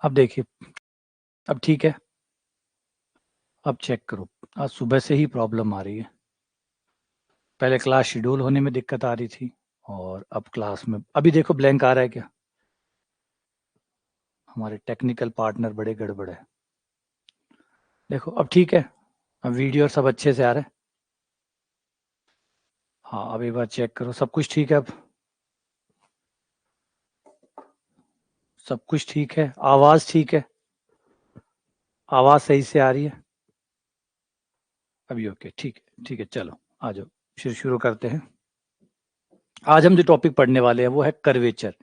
अब देखिए, अब ठीक है। अब चेक करो, आज सुबह से ही प्रॉब्लम आ रही है। पहले क्लास शेड्यूल होने में दिक्कत आ रही थी और अब क्लास में अभी देखो ब्लैंक आ रहा है क्या? हमारे टेक्निकल पार्टनर बड़े गड़बड़ है। देखो अब ठीक है, अब वीडियो और सब अच्छे से आ रहा है। हाँ, अब एक बार चेक करो, सब कुछ ठीक है। अब सब कुछ ठीक है, आवाज ठीक है, आवाज सही से आ रही है। अभी ओके, ठीक है ठीक है, चलो आ जाओ, शुरू करते हैं। आज हम जो टॉपिक पढ़ने वाले हैं वो है कर्वेचर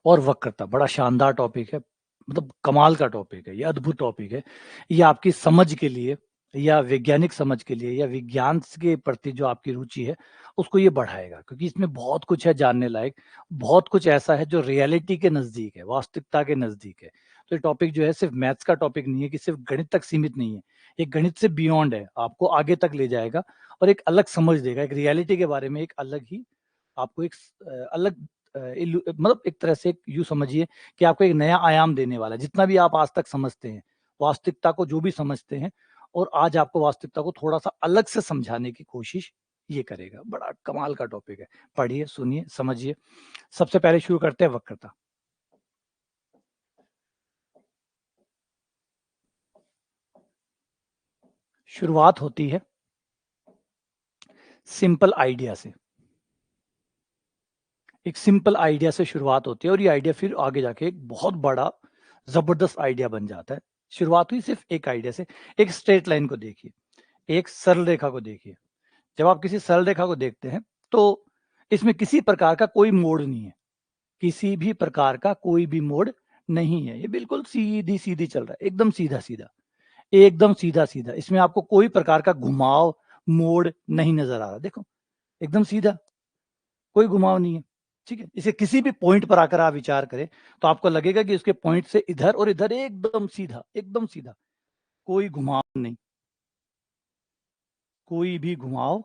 और वक्रता। बड़ा शानदार टॉपिक है, मतलब कमाल का टॉपिक है, ये अद्भुत टॉपिक है। ये आपकी समझ के लिए या वैज्ञानिक समझ के लिए या विज्ञान के प्रति जो आपकी रुचि है उसको ये बढ़ाएगा, क्योंकि इसमें बहुत कुछ है जानने लायक। बहुत कुछ ऐसा है जो रियलिटी के नजदीक है, वास्तविकता के नजदीक है। तो ये टॉपिक जो है सिर्फ मैथ्स का टॉपिक नहीं है, कि सिर्फ गणित तक सीमित नहीं है। एक गणित से बियॉन्ड है, आपको आगे तक ले जाएगा और एक अलग समझ देगा, एक रियलिटी के बारे में एक अलग ही आपको एक अलग मतलब एक तरह से यूँ समझिए कि आपको एक नया आयाम देने वाला है। जितना भी आप आज तक समझते हैं, वास्तविकता को जो भी समझते हैं, और आज आपको वास्तविकता को थोड़ा-सा अलग से समझाने की कोशिश ये करेगा। बड़ा कमाल का टॉपिक है। पढ़िए, सुनिए, समझिए। सबसे पहले शुरू करते हैं वक्रता। शुरुआत होती है सिंपल आइडिया से। एक सिंपल आइडिया से शुरुआत होती है और ये आइडिया फिर आगे जाके एक बहुत बड़ा ज़बरदस्त आइडिया बन जाता है। शुरुआत हुई सिर्फ एक आइडिया से। एक स्ट्रेट लाइन को देखिए, एक सरल रेखा को देखिए। जब आप किसी सरल रेखा को देखते हैं तो इसमें किसी प्रकार का कोई मोड़ नहीं है। किसी भी प्रकार का कोई भी मोड़ नहीं है। ये बिल्कुल सीधी-सीधी चल रहा है, एकदम सीधा-सीधा, एकदम सीधा-सीधा। इसमें आपको कोई प्रकार का घुमाव, मोड़ नहीं नज़र आ रहा। देखो, एकदम सीधा, कोई घुमाव नहीं है। ठीक है? इसे किसी भी पॉइंट पर आकर आप विचार करें, तो आपको लगेगा कि उसके पॉइंट से इधर और इधर एकदम सीधा, एकदम सीधा, कोई घुमाव नहीं, कोई भी घुमाव।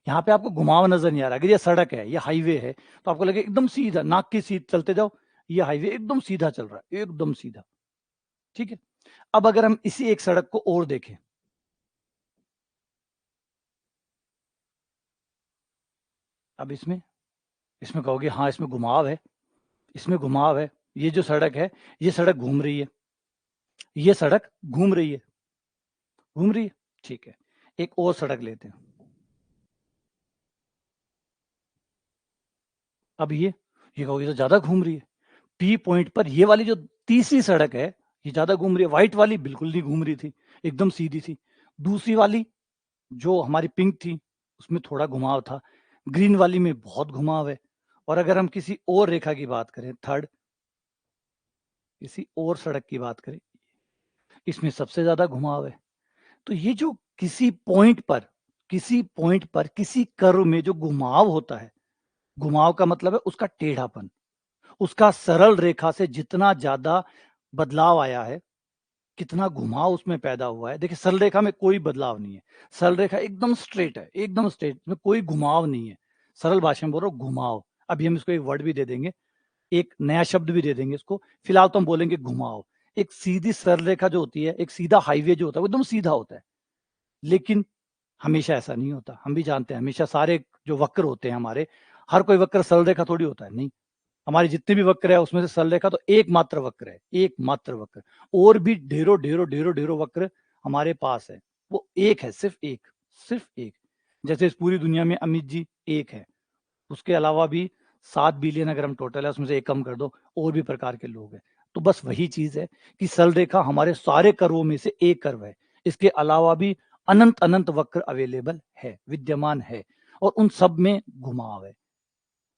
यहाँ पे आपको घुमाव नज़र नहीं आ रहा। अगर ये सड़क है, ये हाईवे है, तो आपको लगेगा एकदम सीधा, नाक की सीध चलते जाओ, ये हाईवे एकदम सीधा चल रहा है, एकदम सीधा। ठीक है? अब अगर हम इसी एक सड़क को और देखें, अब इसमें इसमें कहोगे हाँ, इसमें घुमाव है, इसमें घुमाव है। ये जो सड़क है, ये सड़क घूम रही है, ये सड़क घूम रही है, घूम रही है। ठीक है, एक और सड़क लेते हैं। अब ये कहोगे तो ज़्यादा घूम रही है। पी पॉइंट पर ये वाली जो तीसरी सड़क है, ये ज़्यादा घूम रही है। व्हाइट वाली बिल्कुल नहीं घूम रही थी, एकदम सीधी थी। दूसरी वाली जो हमारी पिंक थी, उसमें थोड़ा घुमाव था। ग्रीन वाली में बहुत घुमाव है। और अगर हम किसी और रेखा की बात करें, थर्ड, किसी और सड़क की बात करें, इसमें सबसे ज़्यादा घुमाव है। तो ये जो किसी पॉइंट पर किसी कर्व में जो घुमाव होता है, घुमाव का मतलब है उसका टेढ़ापन, उसका सरल रेखा से जितना ज़्यादा बदलाव आया है, कितना घुमाव उसमें पैदा हुआ है। देखिए, सरल रेखा में कोई बदलाव नहीं है। सरल रेखा एकदम स्ट्रेट है, एकदम स्ट्रेट, में कोई घुमाव नहीं है। सरल भाषा में बोल रहा हूँ, घुमाव। अभी हम इसको एक वर्ड भी दे देंगे, एक नया शब्द भी दे देंगे इसको। फिलहाल तो हम बोलेंगे घुमाव। एक सीधी सरल रेखा जो होती है, एक सीधा हाईवे जो होता है, वो एकदम सीधा होता है। लेकिन हमेशा ऐसा नहीं होता। हम भी जानते हैं, हमेशा सारे जो वक्र होते हैं हमारे, हर कोई वक्र सरल रेखा थोड़ी होता है, नहीं। हमारे जितने भी वक्र है उसमें से सरल रेखा तो एकमात्र वक्र है, एकमात्र वक्र। और भी ढेरों ढेरों ढेरों ढेरों वक्र हमारे पास है, वो एक है, सिर्फ एक, सिर्फ एक। जैसे इस पूरी दुनिया में अमित जी एक है, उसके अलावा भी 7 बिलियन अगर हम टोटल है उसमें से एक कम कर दो, और भी प्रकार के लोग हैं। तो बस वही चीज है कि सरल रेखा हमारे सारे कर्वों में से एक कर्व है। इसके अलावा भी अनंत अनंत वक्र अवेलेबल है, विद्यमान है, और उन सब में घुमाव है,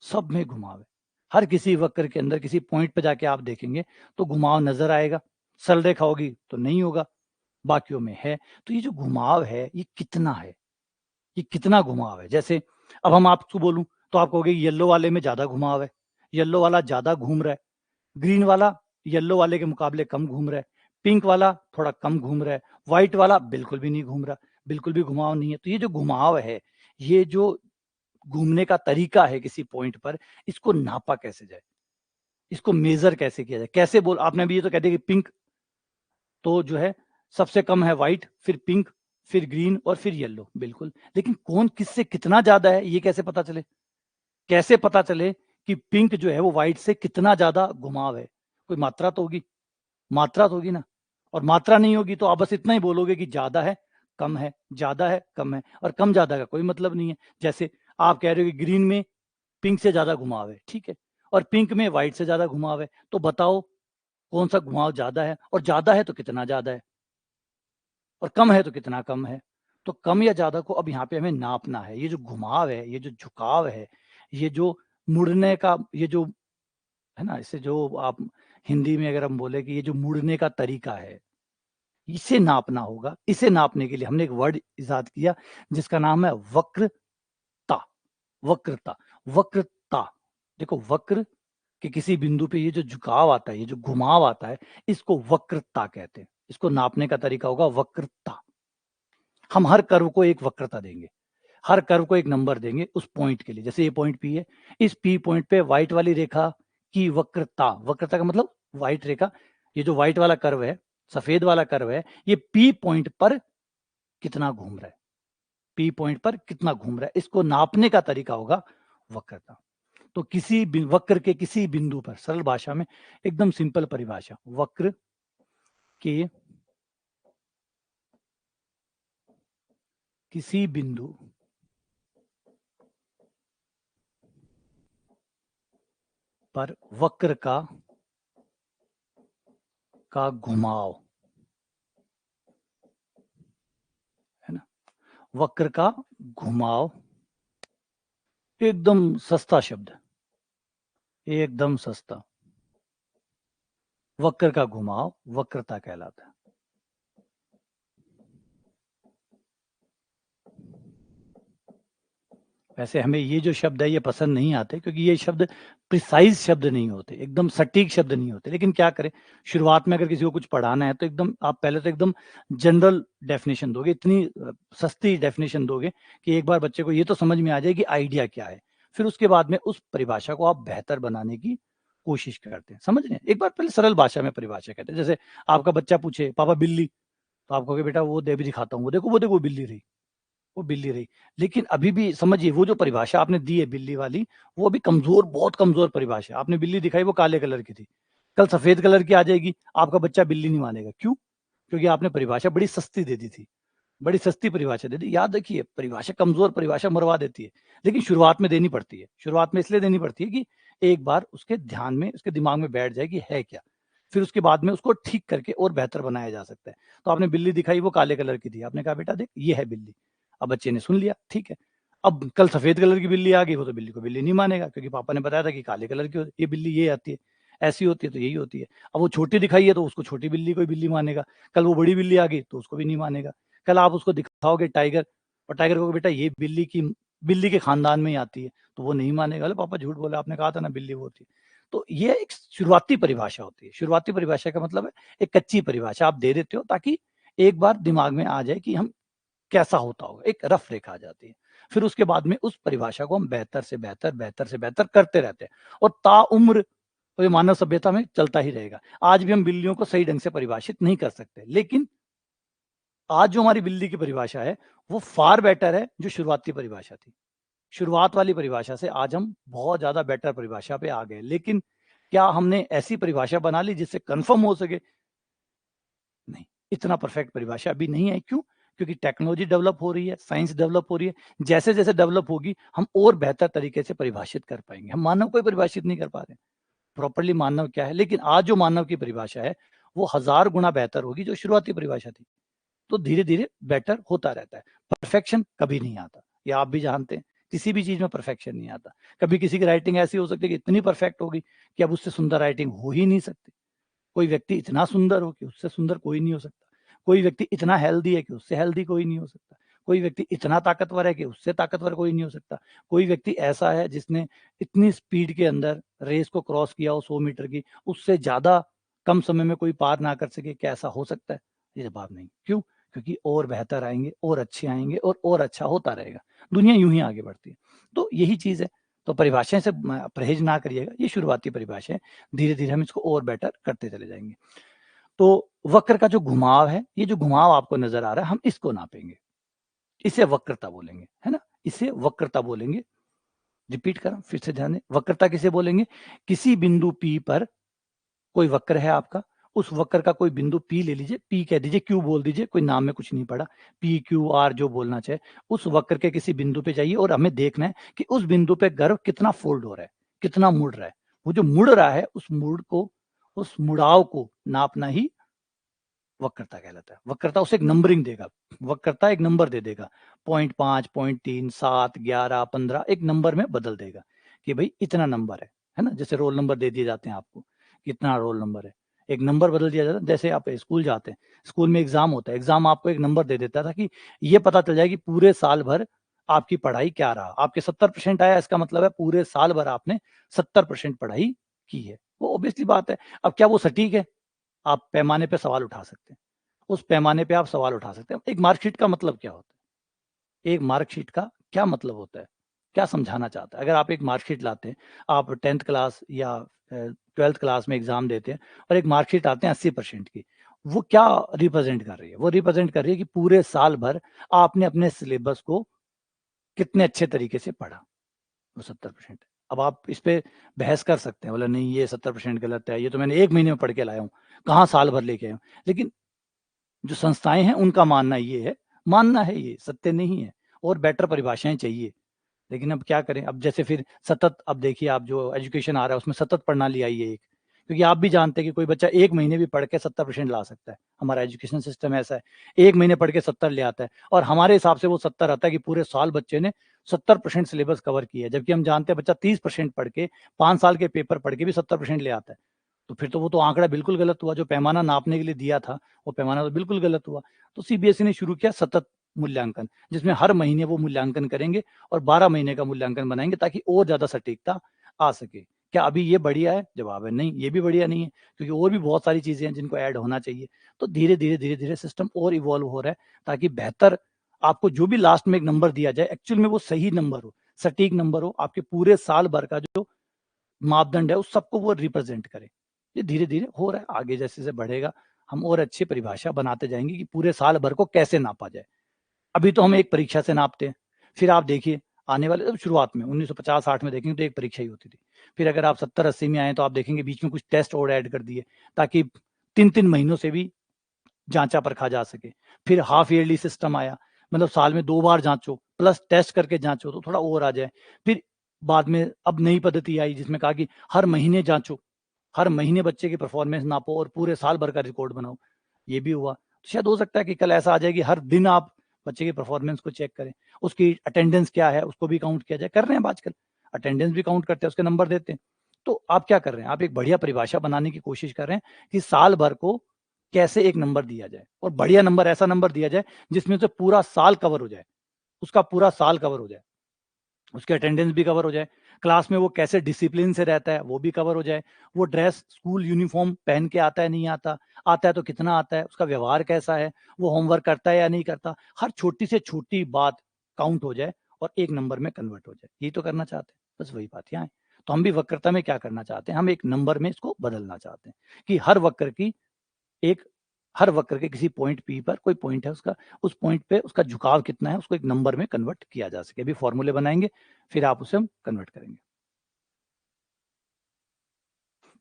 सब में घुमाव है। हर किसी वक्र के अंदर किसी पॉइंट पे जाके आप देखेंगे तो घुमाव नजर आएगा। सरल रेखा होगी तो नहीं होगा, बाकियों में है। तो ये जो घुमाव है, ये कितना है, ये कितना घुमाव है। जैसे अब हम आपको बोलूं तो आप कहोगे येलो वाले में ज्यादा घुमाव है, येलो वाला ज्यादा घूम रहा है, ग्रीन वाला येलो वाले के मुकाबले कम घूम रहा है, पिंक वाला थोड़ा कम घूम रहा है, व्हाइट वाला बिल्कुल भी नहीं घूम रहा, बिल्कुल भी घुमाव नहीं है। तो ये जो घुमाव है, ये जो घूमने का तरीका है किसी पॉइंट पर, इसको नापा कैसे जाए, इसको मेजर कैसे किया जाए, कैसे बोल। आपने अभी ये तो कह दिया कि पिंक तो जो है सबसे कम है व्हाइट, फिर पिंक, फिर ग्रीन और फिर येलो। बिल्कुल, लेकिन कौन किससे कितना ज्यादा है ये कैसे पता चले? कैसे पता चले कि पिंक जो है वो व्हाइट से कितना ज्यादा घुमाव है? कोई मात्रा तो होगी, मात्रा तो होगी ना। और मात्रा नहीं होगी तो आप बस इतना ही बोलोगे कि ज्यादा है कम है, ज्यादा है कम है, और कम ज्यादा का कोई मतलब नहीं है। जैसे आप कह रहे हो कि ग्रीन में पिंक से ज्यादा घुमाव है, ठीक है, और पिंक में व्हाइट से ज्यादा घुमाव है, तो बताओ कौन सा घुमाव ज्यादा है, और ज्यादा है तो कितना ज्यादा है, और कम है तो कितना कम है। तो कम या ज्यादा को अब यहाँ पे हमें नापना है। ये जो घुमाव है, ये जो झुकाव है, ये जो मुड़ने का, ये जो है ना, इसे जो आप हिंदी में अगर हम बोले कि ये जो मुड़ने का तरीका है, इसे नापना होगा। इसे नापने के लिए हमने एक वर्ड इजाद किया जिसका नाम है वक्रता। वक्रता, वक्रता। देखो, वक्र के किसी बिंदु पे ये जो झुकाव आता है, ये जो घुमाव आता है, इसको वक्रता कहते हैं। इसको नापने का तरीका होगा वक्रता। हम हर कर्व को एक वक्रता देंगे, हर कर्व को एक नंबर देंगे उस पॉइंट के लिए। जैसे ये पॉइंट पी है, इस पी पॉइंट पे व्हाइट वाली रेखा की वक्रता, वक्रता का मतलब व्हाइट रेखा, ये जो व्हाइट वाला कर्व है, सफेद वाला कर्व है, ये पी पॉइंट पर कितना घूम रहा है, पी पॉइंट पर कितना घूम रहा है, इसको नापने का तरीका होगा वक्रता। तो किसी वक्र के किसी बिंदु पर, सरल भाषा में एकदम सिंपल परिभाषा, वक्र के किसी बिंदु पर वक्र का घुमाव, है ना, वक्र का घुमाव, एकदम सस्ता शब्द, एकदम सस्ता। वक्र का घुमाव वक्रता कहलाता है। वैसे हमें ये जो शब्द है ये पसंद नहीं आते, क्योंकि ये शब्द प्रिसाइज शब्द नहीं होते, एकदम सटीक शब्द नहीं होते। लेकिन क्या करें, शुरुआत में अगर किसी को कुछ पढ़ाना है तो एकदम आप पहले तो एकदम जनरल डेफिनेशन दोगे, इतनी सस्ती डेफिनेशन दोगे कि एक बार बच्चे को ये तो समझ में आ जाए कि आइडिया क्या है। फिर उसके बाद में उस परिभाषा को आप बेहतर बनाने की कोशिश करते हैं। समझ रहे हैं? एक बार पहले सरल भाषा में परिभाषा कहते हैं। जैसे आपका बच्चा पूछे पापा बिल्ली, तो आप कहोगे बेटा वो दे भी दिखाता हूँ, वो देखो बिल्ली रही, वो बिल्ली रही। लेकिन अभी भी समझिए, वो जो परिभाषा आपने दी है बिल्ली वाली, वो अभी कमजोर, बहुत कमजोर परिभाषा। आपने बिल्ली दिखाई, वो काले कलर की थी, कल सफेद कलर की आ जाएगी, आपका बच्चा बिल्ली नहीं मानेगा। क्यों? क्योंकि आपने परिभाषा बड़ी सस्ती दे दी थी, बड़ी सस्ती परिभाषा दे दी। याद रखिए, परिभाषा कमजोर परिभाषा मरवा देती है, लेकिन शुरुआत में देनी पड़ती है। शुरुआत में इसलिए देनी पड़ती है कि एक बार उसके ध्यान में, उसके दिमाग में बैठ जाए कि है क्या, फिर उसके बाद में उसको ठीक करके और बेहतर बनाया जा सकता है। तो आपने बिल्ली दिखाई, वो काले कलर की थी, आपने कहा बेटा देख ये है बिल्ली। अब बच्चे ने सुन लिया, ठीक है। अब कल सफेद कलर की बिल्ली आ गई, वो तो बिल्ली को बिल्ली नहीं मानेगा, क्योंकि पापा ने बताया था कि काले कलर की ये बिल्ली ये आती है, ऐसी होती है, तो यही होती है। अब वो छोटी दिखाई है तो उसको छोटी बिल्ली को बिल्ली मानेगा, कल वो बड़ी बिल्ली आ गई तो उसको भी नहीं मानेगा। कल आप उसको दिखाओगे टाइगर, और टाइगर को बेटा ये बिल्ली के खानदान में ही आती है, तो वो नहीं मानेगा। अरे पापा झूठ बोला, आपने कहा था ना बिल्ली वो होती है। तो ये एक शुरुआती परिभाषा होती है। शुरुआती परिभाषा का मतलब है एक कच्ची परिभाषा आप दे देते हो, ताकि एक बार दिमाग में आ जाए कि हम कैसा होता होगा, एक रफ रेखा आ जाती है। फिर उसके बाद में उस परिभाषा को हम बेहतर से बेहतर, बेहतर से बेहतर करते रहते हैं, और ताउम्र तो ये मानव सभ्यता में चलता ही रहेगा। आज भी हम बिल्लियों को सही ढंग से परिभाषित नहीं कर सकते, लेकिन आज जो हमारी बिल्ली की परिभाषा है वो फार बेटर है जो शुरुआती परिभाषा थी। शुरुआत वाली परिभाषा से आज हम बहुत ज्यादा बेटर परिभाषा पे आ गए। लेकिन क्या हमने ऐसी परिभाषा बना ली जिससे कंफर्म हो सके? नहीं, इतना परफेक्ट परिभाषा अभी नहीं है। क्यों? क्योंकि टेक्नोलॉजी डेवलप हो रही है, साइंस डेवलप हो रही है। जैसे जैसे डेवलप होगी हम और बेहतर तरीके से परिभाषित कर पाएंगे। हम मानव को परिभाषित नहीं कर पा रहे प्रॉपरली, मानव क्या है। लेकिन आज जो मानव की परिभाषा है वो 1000 गुना बेहतर होगी जो शुरुआती परिभाषा थी। तो धीरे धीरे बेटर होता रहता है। परफेक्शन कभी नहीं आता, ये आप भी जानते हैं। किसी भी चीज में परफेक्शन नहीं आता। कभी किसी की राइटिंग ऐसी हो सकती है कि इतनी परफेक्ट होगी कि अब उससे सुंदर राइटिंग हो ही नहीं सकती। कोई व्यक्ति इतना सुंदर हो कि उससे सुंदर कोई नहीं हो सकता। कोई व्यक्ति इतना हेल्दी है कि उससे हेल्दी कोई नहीं हो सकता। कोई व्यक्ति इतना ताकतवर है कि उससे ताकतवर कोई नहीं हो सकता। कोई व्यक्ति ऐसा है जिसने इतनी स्पीड के अंदर रेस को क्रॉस किया हो 100 मीटर की, उससे ज्यादा कम समय में कोई पार ना कर सके, क्या ऐसा हो सकता है? ये जवाब नहीं। क्यों? क्योंकि और बेहतर आएंगे, और अच्छे आएंगे, और अच्छा होता रहेगा। दुनिया यूं ही आगे बढ़ती है। तो यही चीज है। तो परिभाषाएं से परहेज ना करिएगा, ये शुरुआती परिभाषा है। धीरे धीरे हम इसको और बेटर करते चले जाएंगे। तो वक्र का जो घुमाव है, ये जो घुमाव आपको नज़र आ रहा है, हम इसको नापेंगे। इसे वक्रता बोलेंगे, है ना? इसे वक्रता बोलेंगे। रिपीट कर रहा हूँ, फिर से ध्यान दें। वक्रता किसे बोलेंगे? किसी बिंदु P पर कोई वक्र है आपका, उस वक्र का कोई बिंदु P ले लीजिए, P कह दीजिए, Q बोल दीजिए, कोई नाम में कुछ नहीं पड़ा, P, Q, R जो बोलना चाहे, उस वक्र के किसी बिंदु पे जाइए और हमें देखना है कि उस बिंदु पे कर्व कितना फोल्ड हो रहा है, कितना मुड़ रहा है। वो जो मुड़ रहा है, उस मुड़ाव को नापना ही वक्रता कहलाता है। वक्रता उसे एक नंबरिंग देगा, वक्रता एक नंबर दे देगा, 0.5, 0.3, 7, 11, 15 एक नंबर में बदल देगा कि भाई इतना नंबर है ना? जैसे रोल नंबर दे दिए जाते हैं आपको, कितना रोल नंबर है, एक नंबर बदल दिया जाता है। जैसे आप स्कूल जाते हैं, स्कूल में एग्जाम होता है, एग्जाम आपको एक नंबर दे देता था कि ये पता चल जाए कि पूरे साल भर आपकी पढ़ाई क्या रहा। आपके 70% आया, इसका मतलब है पूरे साल भर आपने 70% पढ़ाई की है। वो ऑब्वियसली बात है। अब क्या वो सटीक है? आप पैमाने पे सवाल उठा सकते हैं, उस पैमाने पे आप सवाल उठा सकते हैं। एक मार्कशीट का मतलब क्या होता है? एक मार्कशीट का क्या मतलब होता है? क्या समझाना चाहता है? अगर आप एक मार्कशीट लाते हैं, आप 10th क्लास या 12th क्लास में एग्जाम देते हैं और एक मार्कशीट आते हैं 80% की, वो क्या रिप्रेजेंट कर रही है? वो रिप्रेजेंट कर रही है कि पूरे साल भर आपने अपने सिलेबस को कितने अच्छे तरीके से पढ़ा। वो 70% है। अब आप इस पे बहस कर सकते हैं, बोला नहीं ये 70% गलत है, ये तो मैंने 1 महीने में पढ़ के लाया हूँ, कहाँ साल भर लेके आया हूँ। लेकिन जो संस्थाएँ हैं उनका मानना ये है, मानना है, ये सत्य नहीं है, और बेटर परिभाषाएँ चाहिए। लेकिन अब क्या करें? अब जैसे फिर सतत, अब देखिए आप जो एजुकेशन आ रहा है उसमें सतत प्रणाली आई है एक, क्योंकि आप भी जानते हैं कि कोई बच्चा 1 महीने भी पढ़ के 70% ला सकता है। हमारा एजुकेशन सिस्टम ऐसा है, 1 महीने पढ़ के 70 ले आता है, और हमारे हिसाब से वो 70 आता है कि पूरे साल बच्चे ने 70% सिलेबस कवर किया है। जबकि हम जानते हैं बच्चा 30% पढ़ के, 5 साल के पेपर पढ़ के भी 70% ले आता है। तो फिर तो वो तो आंकड़ा बिल्कुल गलत हुआ, जो पैमाना नापने के लिए दिया था, वो पैमाना तो बिल्कुल गलत हुआ। तो सीबीएसई ने शुरू किया सतत मूल्यांकन, जिसमें हर महीने वो मूल्यांकन करेंगे और 12 महीने का मूल्यांकन बनाएँगे ताकि और ज़्यादा सटीकता आ सके। क्या अभी ये बढ़िया है? जवाब है नहीं, ये भी बढ़िया नहीं है, क्योंकि और भी बहुत सारी चीज़ें हैं जिनको ऐड होना चाहिए। तो धीरे-धीरे, धीरे-धीरे सिस्टम और इवॉल्व हो रहा है, ताकि बेहतर आपको जो भी लास्ट में एक नंबर दिया जाए, एक्चुअल में वो सही नंबर हो, सटीक नंबर हो, आपके पूरे साल भर का जो मापदंड है उस सबको वो रिप्रेजेंट करे। ये धीरे-धीरे हो रहा है, आगे जैसे-जैसे बढ़ेगा, हम और अच्छी परिभाषा बनाते जाएँगे कि पूरे साल भर को कैसे नापा जाए। अभी तो हम एक परीक्षा से नापते हैं, फिर आप देखिए आने वाले, जब शुरुआत में 1950-60 में देखेंगे तो एक परीक्षा ही होती थी। फिर अगर आप 70-80 में आए तो आप देखेंगे बीच में कुछ टेस्ट और ऐड कर दिए, ताकि 3-3 महीनों से भी जाँचा-परखा जा सके। फिर हाफ ईयरली सिस्टम आया, मतलब साल में 2 बार जाँचो, प्लस टेस्ट करके जाँचो तो थोड़ा और आ जाए। फिर बाद में अब नई पद्धति आई जिसमें कहा कि हर महीने जाँचो, हर महीने बच्चे की परफॉर्मेंस नापो और पूरे साल भर का रिकॉर्ड बनाओ। ये भी हुआ। तो शायद हो सकता है कि कल ऐसा आ जाए कि हर दिन आप बच्चे की परफॉर्मेंस को चेक करें। उसकी अटेंडेंस क्या है, उसको भी काउंट किया जाए। कर रहे हैं अब आजकल, अटेंडेंस भी काउंट करते हैं, उसके नंबर देते हैं। तो आप क्या कर रहे हैं? आप एक बढ़िया परिभाषा बनाने की कोशिश कर रहे हैं कि साल भर को कैसे एक नंबर दिया जाए, और बढ़िया नंबर, ऐसा नंबर दिया जाए जिसमें से पूरा साल कवर हो जाए, उसका पूरा साल कवर हो जाए। उसकी अटेंडेंस भी कवर हो जाए, क्लास में वो कैसे डिसिप्लिन से रहता है वो भी कवर हो जाए, वो ड्रेस स्कूल यूनिफॉर्म पहन के आता है नहीं आता, आता है तो कितना आता है, उसका व्यवहार कैसा है, वो होमवर्क करता है या नहीं करता, हर छोटी से छोटी बात काउंट हो जाए और एक नंबर में कन्वर्ट हो जाए। यही तो करना चाहते हैं, बस वही बात यहाँ है। तो हम भी वक्रता में क्या करना चाहते हैं, हम एक नंबर में इसको बदलना चाहते हैं कि एक हर वक्र के किसी पॉइंट पी पर कोई पॉइंट है उसका, उस पॉइंट पे उसका झुकाव कितना है उसको एक नंबर में कन्वर्ट किया जा सके। अभी फॉर्मूले बनाएंगे, फिर आप उसे हम कन्वर्ट करेंगे।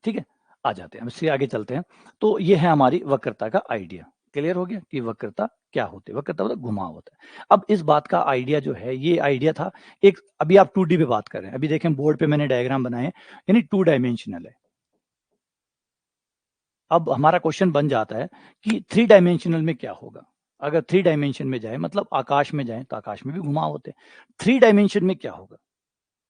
ठीक है, आ जाते हैं, अब इससे आगे चलते हैं। तो ये है हमारी वक्रता का आइडिया। क्लियर हो गया कि वक्रता क्या होती है? वक्रता मतलब घुमाव होता है। अब इस बात का आइडिया जो है, ये आइडिया था एक, अभी आप 2D पे बात कर रहे हैं। अभी देखें बोर्ड पे मैंने डायग्राम बनाए हैं, यानी 2 डायमेंशनल है। अब हमारा क्वेश्चन बन जाता है कि 3 डायमेंशनल में क्या होगा? अगर 3 डायमेंशन में जाए, मतलब आकाश में जाएँ, तो आकाश में भी घुमाव होते हैं। 3 डायमेंशन में क्या होगा?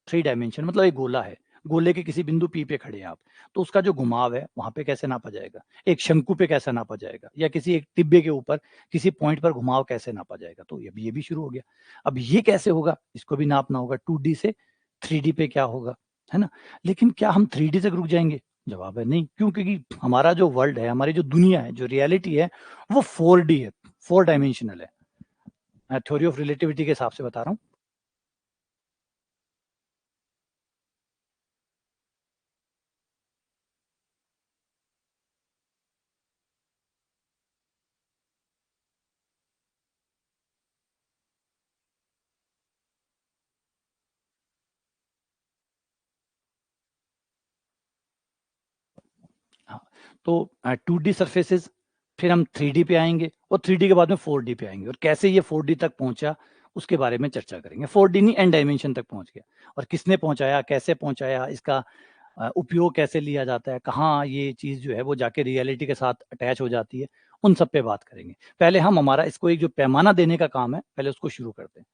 3 डायमेंशन मतलब एक गोला है, गोले के किसी बिंदु P पे खड़े हैं आप, तो उसका जो घुमाव है, वहाँ पे कैसे नापा जाएगा? एक शंकु पे कैसे नापा जाएगा? या किसी एक टिब्बे के ऊपर किसी पॉइंट पर घुमाव कैसे नापा जाएगा? तो ये भी शुरू हो गया। अब ये कैसे होगा? इसको भी नापना होगा, 2D से 3D पे क्या होगा, है ना? लेकिन क्या हम 3D तक रुक जाएँगे? जवाब है नहीं। क्यों? क्योंकि हमारा जो वर्ल्ड है, हमारी जो दुनिया है, जो रियलिटी है, वो 4D है, 4 डायमेंशनल है। मैं थ्योरी ऑफ रिलेटिविटी के हिसाब से बता रहा हूँ। तो 2D सरफेसेस, फिर हम 3D पे आएँगे और 3D के बाद में 4D पे आएँगे और कैसे ये 4D तक पहुँचा, उसके बारे में चर्चा करेंगे। 4D नहीं, एन डायमेंशन तक पहुँच गया और किसने पहुँचाया, कैसे पहुँचाया, इसका उपयोग कैसे लिया जाता है, कहाँ ये चीज़ जो है वो जाके रियलिटी के साथ अटैच हो जाती है, उन सब पे बात करेंगे। पहले हम हमारा इसको एक जो पैमाना देने का काम है, पहले उसको शुरू करते हैं।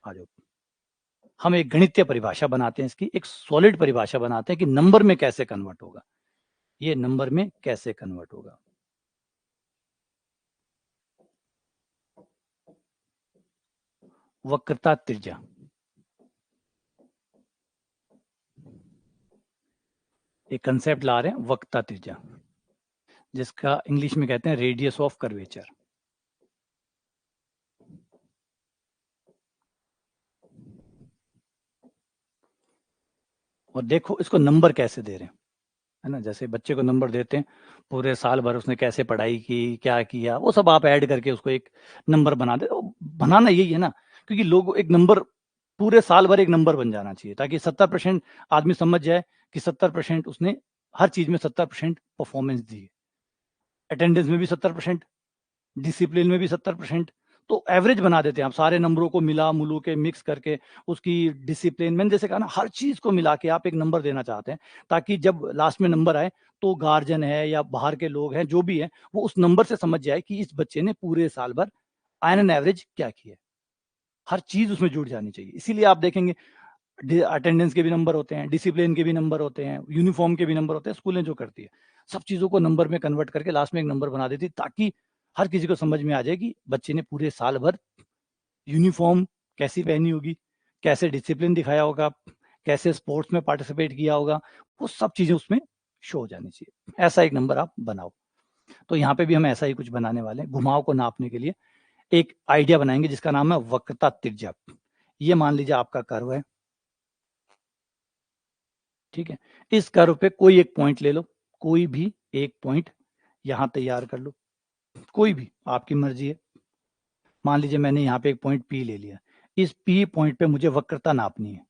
आ जाओ। हम एक गणितीय परिभाषा बनाते हैं इसकी, एक सॉलिड परिभाषा बनाते हैं कि नंबर में कैसे कन्वर्ट होगा। ये नंबर में कैसे कन्वर्ट होगा। वक्रता त्रिज्या। एक कंसेप्ट ला रहे हैं वक्रता त्रिज्या, जिसका इंग्लिश में कहते हैं रेडियस ऑफ कर्वेचर। और देखो इसको नंबर कैसे दे रहे हैं, है ना। जैसे बच्चे को नंबर देते हैं, पूरे साल भर उसने कैसे पढ़ाई की, क्या किया, वो सब आप ऐड करके उसको एक नंबर बना दे। बनाना यही है ना, क्योंकि लोग एक नंबर, पूरे साल भर एक नंबर बन जाना चाहिए, ताकि 70% आदमी समझ जाए कि 70% उसने हर चीज में 70% परफॉर्मेंस दी है। अटेंडेंस में भी 70%, डिसिप्लिन में भी 70%। तो एवरेज बना देते हैं आप, सारे नंबरों को मिला मुलू के मिक्स करके उसकी डिसिप्लिन, मैंने जैसे कहा ना, हर चीज को मिला के आप एक नंबर देना चाहते हैं, ताकि जब लास्ट में नंबर आए तो गार्जियन है या बाहर के लोग हैं जो भी है, वो उस नंबर से समझ जाए कि इस बच्चे ने पूरे साल भर ऑन एन एवरेज क्या किया है। हर चीज उसमें जुड़ जानी चाहिए। इसीलिए आप देखेंगे अटेंडेंस के भी नंबर होते हैं, डिसिप्लिन के भी नंबर होते हैं, यूनिफॉर्म के भी नंबर होते हैं, स्कूलें जो करती है सब चीजों को नंबर में कन्वर्ट करके लास्ट में एक नंबर बना देती, ताकि हर किसी को समझ में आ जाए कि बच्चे ने पूरे साल भर यूनिफॉर्म कैसी पहनी होगी, कैसे डिसिप्लिन दिखाया होगा, कैसे स्पोर्ट्स में पार्टिसिपेट किया होगा, वो सब चीजें उसमें शो हो जानी चाहिए। ऐसा एक नंबर आप बनाओ। तो यहाँ पे भी हम ऐसा ही कुछ बनाने वाले हैं। घुमाव को नापने के लिए एक आइडिया बनाएंगे जिसका नाम है वक्रता त्रिज्या। ये मान लीजिए आपका कर्व है, ठीक है। इस कर्व पे कोई एक पॉइंट ले लो, कोई भी एक पॉइंट यहां तैयार कर लो, कोई भी, आपकी मर्जी है। मान लीजिए मैंने यहाँ पे एक पॉइंट पी ले लिया, इस पी पॉइंट पे मुझे वक्रता नापनी है,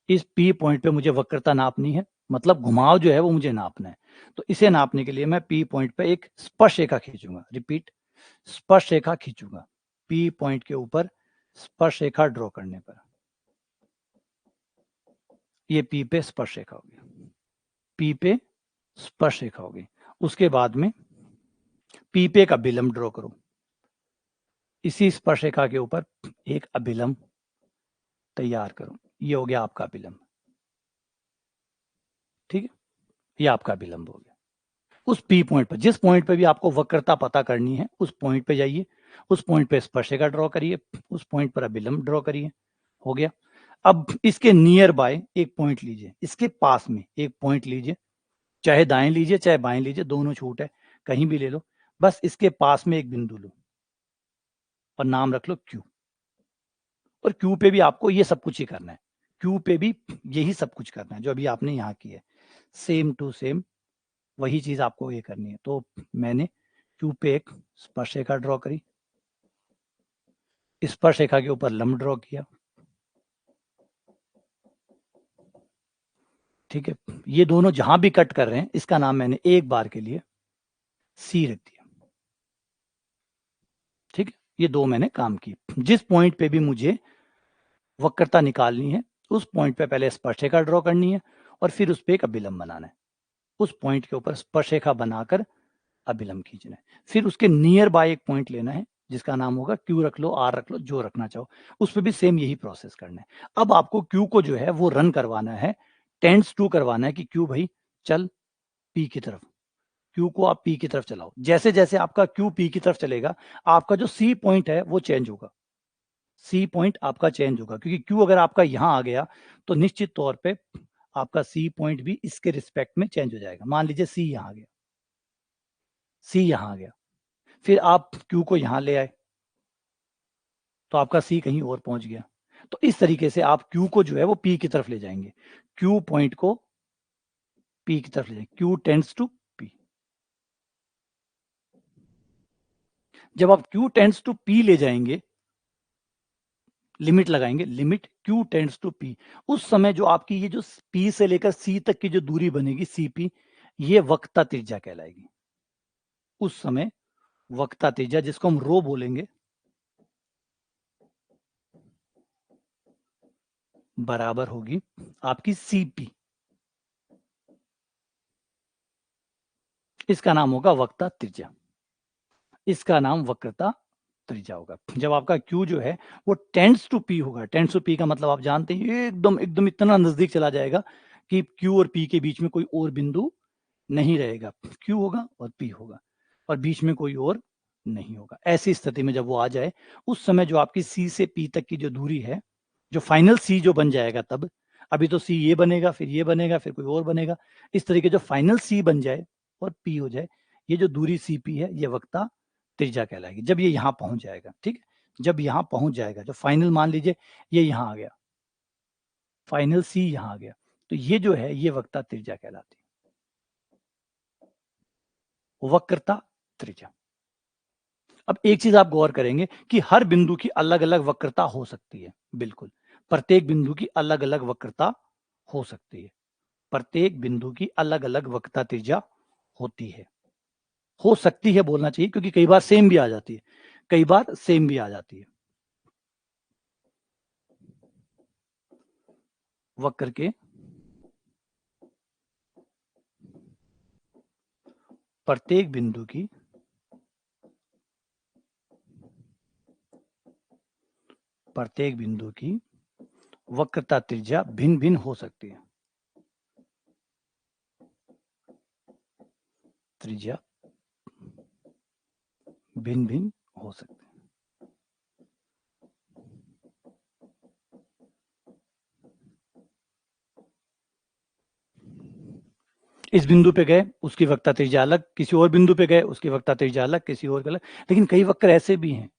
इस पी पॉइंट पे मुझे वक्रता नापनी है, मतलब घुमाव जो है वो मुझे नापना है। तो इसे नापने के लिए मैं पी पॉइंट पे एक स्पर्श रेखा खींचूंगा, रिपीट, स्पर्श रेखा खींचूंगा। पी पॉइंट के ऊपर स्पर्श रेखा ड्रॉ करने पर ये पी पे स्पर्श रेखा होगी, पी पे स्पर्श रेखा होगी। उसके बाद में पी पे एक अभिलंब ड्रॉ करो, इसी स्पर्श रेखा के ऊपर एक अभिलंब तैयार करो। ये हो गया आपका अभिलंब, ठीक है। ये आपका अभिलंब हो गया। उस पी पॉइंट पर, जिस पॉइंट पे भी आपको वक्रता पता करनी है, उस पॉइंट पे जाइए, उस पॉइंट पे स्पर्शिका ड्रॉ करिए, उस पॉइंट पर अभिलंब ड्रॉ करिए। हो गया। अब इसके नियर बाय एक पॉइंट लीजिए, इसके पास में एक पॉइंट लीजिए, चाहे दाएं लीजिए चाहे बाएं लीजिए, दोनों छूट है, कहीं भी ले लो। बस इसके पास में एक बिंदु लो और नाम रख लो क्यू। और क्यू पे भी आपको ये सब कुछ ही करना है, क्यू पे भी यही सब कुछ करना है जो अभी आपने यहाँ की है, सेम टू सेम वही चीज आपको ये करनी है। तो मैंने क्यू पे एक स्पर्श रेखा ड्रॉ करी, स्पर्श रेखा के ऊपर लंब ड्रॉ किया, ठीक है। ये दोनों जहां भी कट कर रहे हैं, इसका नाम मैंने एक बार के लिए सी रख दिया, ठीक है। ये दो मैंने काम की। जिस पॉइंट पे भी मुझे वक्रता निकालनी है, उस पॉइंट पे पहले स्पर्श रेखा ड्रॉ करनी है और फिर उस पर एक अभिलंब बनाना है, उस पॉइंट के ऊपर स्पर्श रेखा बनाकर अभिलंब खींचना है। फिर उसके नियर बाय एक पॉइंट लेना है जिसका नाम होगा क्यू, रख लो आर रख लो, जो रखना चाहो। उस पर भी सेम यही प्रोसेस करना है। अब आपको क्यू को जो है वो रन करवाना है, टेंड्स टू करवाना है कि क्यू भाई चल पी की तरफ, क्यू को आप पी की तरफ चलाओ। जैसे जैसे आपका क्यू पी की तरफ चलेगा, आपका जो सी पॉइंट है वो चेंज होगा, सी पॉइंट आपका चेंज होगा, क्योंकि क्यू अगर आपका यहां आ गया तो निश्चित तौर पे आपका सी पॉइंट भी इसके रिस्पेक्ट में चेंज हो जाएगा। मान लीजिए सी यहां आ गया, सी यहां आ गया, फिर आप क्यू को यहां ले आए तो आपका सी कहीं और पहुंच गया। तो इस तरीके से आप क्यू को जो है वो पी की तरफ ले जाएंगे, क्यू पॉइंट को पी की तरफ ले जाएंगे, क्यू टेंड्स टू पी। जब आप क्यू टेंड्स टू पी ले जाएंगे, लिमिट लगाएंगे, limit Q tends to P, उस समय जो आपकी ये जो पी से लेकर सी तक की जो दूरी बनेगी, सी पी, ये वक्रता त्रिज्या कहलाएगी। उस समय वक्रता त्रिज्या, जिसको हम रो बोलेंगे, बराबर होगी आपकी सीपी। इसका नाम होगा वक्रता त्रिज्या, इसका नाम वक्रता त्रिज्या होगा। जब आपका Q जो है वो टेंड्स टू P होगा, टेंड्स टू P का मतलब आप जानते हैं ये एकदम एकदम इतना नजदीक चला जाएगा कि Q और P के बीच में कोई और बिंदु नहीं रहेगा। Q होगा और P होगा और बीच में कोई और नहीं होगा। ऐसी स्थिति में जब वो आ जाए, उस समय जो आपकी C से P तक की जो दूरी है, जो फाइनल C जो बन जाएगा, तब अभी तो C ये बनेगा, फिर ये बनेगा, फिर कोई और बनेगा, इस तरीके जो फाइनल C बन जाए और P हो जाए, ये जो दूरी CP है, ये वक्रता त्रिज्या कहलाएगी। जब ये यहाँ पहुंच जाएगा, ठीक है, जब यहाँ पहुंच जाएगा, जो फाइनल मान लीजिए ये यहाँ आ गया, फाइनल C यहाँ आ गया, तो ये जो है ये वक्रता त्रिज्या कहलाती है, वक्रता त्रिज्या। अब एक चीज आप गौर करेंगे कि हर बिंदु की अलग अलग वक्रता हो सकती है। बिल्कुल, प्रत्येक बिंदु की अलग अलग वक्रता हो सकती है, प्रत्येक बिंदु की अलग अलग वक्रता त्रिज्या होती है। हो सकती है बोलना चाहिए, क्योंकि कई बार सेम भी आ जाती है, कई बार सेम भी आ जाती है। वक्र के प्रत्येक बिंदु की वक्रता त्रिज्या भिन्न भिन्न हो सकती है, त्रिज्या भिन्न भिन्न हो सकती है। इस बिंदु पे गए, उसकी वक्रता त्रिज्या अलग, किसी और बिंदु पे गए, उसकी वक्रता त्रिज्या अलग, किसी और अलग। लेकिन कई वक्र ऐसे भी हैं,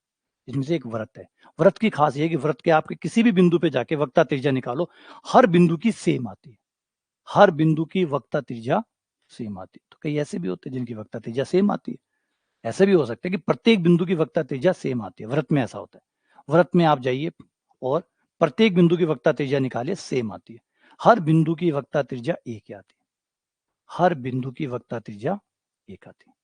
इसमें से एक व्रत है। व्रत की खास ये है कि व्रत के आपके किसी भी बिंदु पे जाके वक्रता त्रिज्या निकालो, हर बिंदु की सेम आती है, हर बिंदु की वक्रता त्रिज्या सेम आती है। तो कई ऐसे भी होते हैं जिनकी वक्रता त्रिज्या सेम आती है। ऐसा भी हो सकता है कि प्रत्येक बिंदु की वक्रता त्रिज्या सेम आती है। व्रत में ऐसा होता है, व्रत में आप जाइए और प्रत्येक बिंदु की वक्रता त्रिज्या निकालिए, सेम आती है। हर बिंदु की वक्रता त्रिज्या एक ही आती है, हर बिंदु की वक्रता त्रिज्या एक आती है।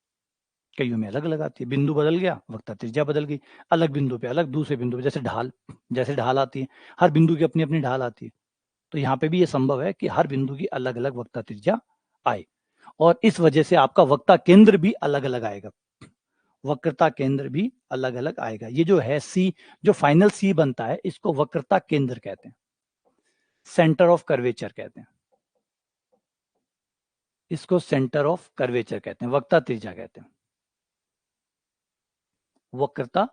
कईयों में अलग अलग आती है, बिंदु बदल गया, वक्रता त्रिज्या बदल गई, अलग बिंदु पे अलग, दूसरे बिंदु पे, जैसे ढाल आती है, हर बिंदु की अपनी अपनी ढाल आती है। तो यहाँ पे भी ये संभव है कि हर बिंदु की अलग अलग वक्रता त्रिज्या आए, और इस वजह से आपका वक्रता केंद्र भी अलग अलग आएगा, वक्रता केंद्र भी अलग अलग आएगा। ये जो है सी, जो फाइनल सी बनता है, इसको वक्रता केंद्र कहते हैं, सेंटर ऑफ कर्वेचर कहते हैं, इसको सेंटर ऑफ कर्वेचर कहते हैं, वक्रता त्रिज्या कहते हैं, वक्रता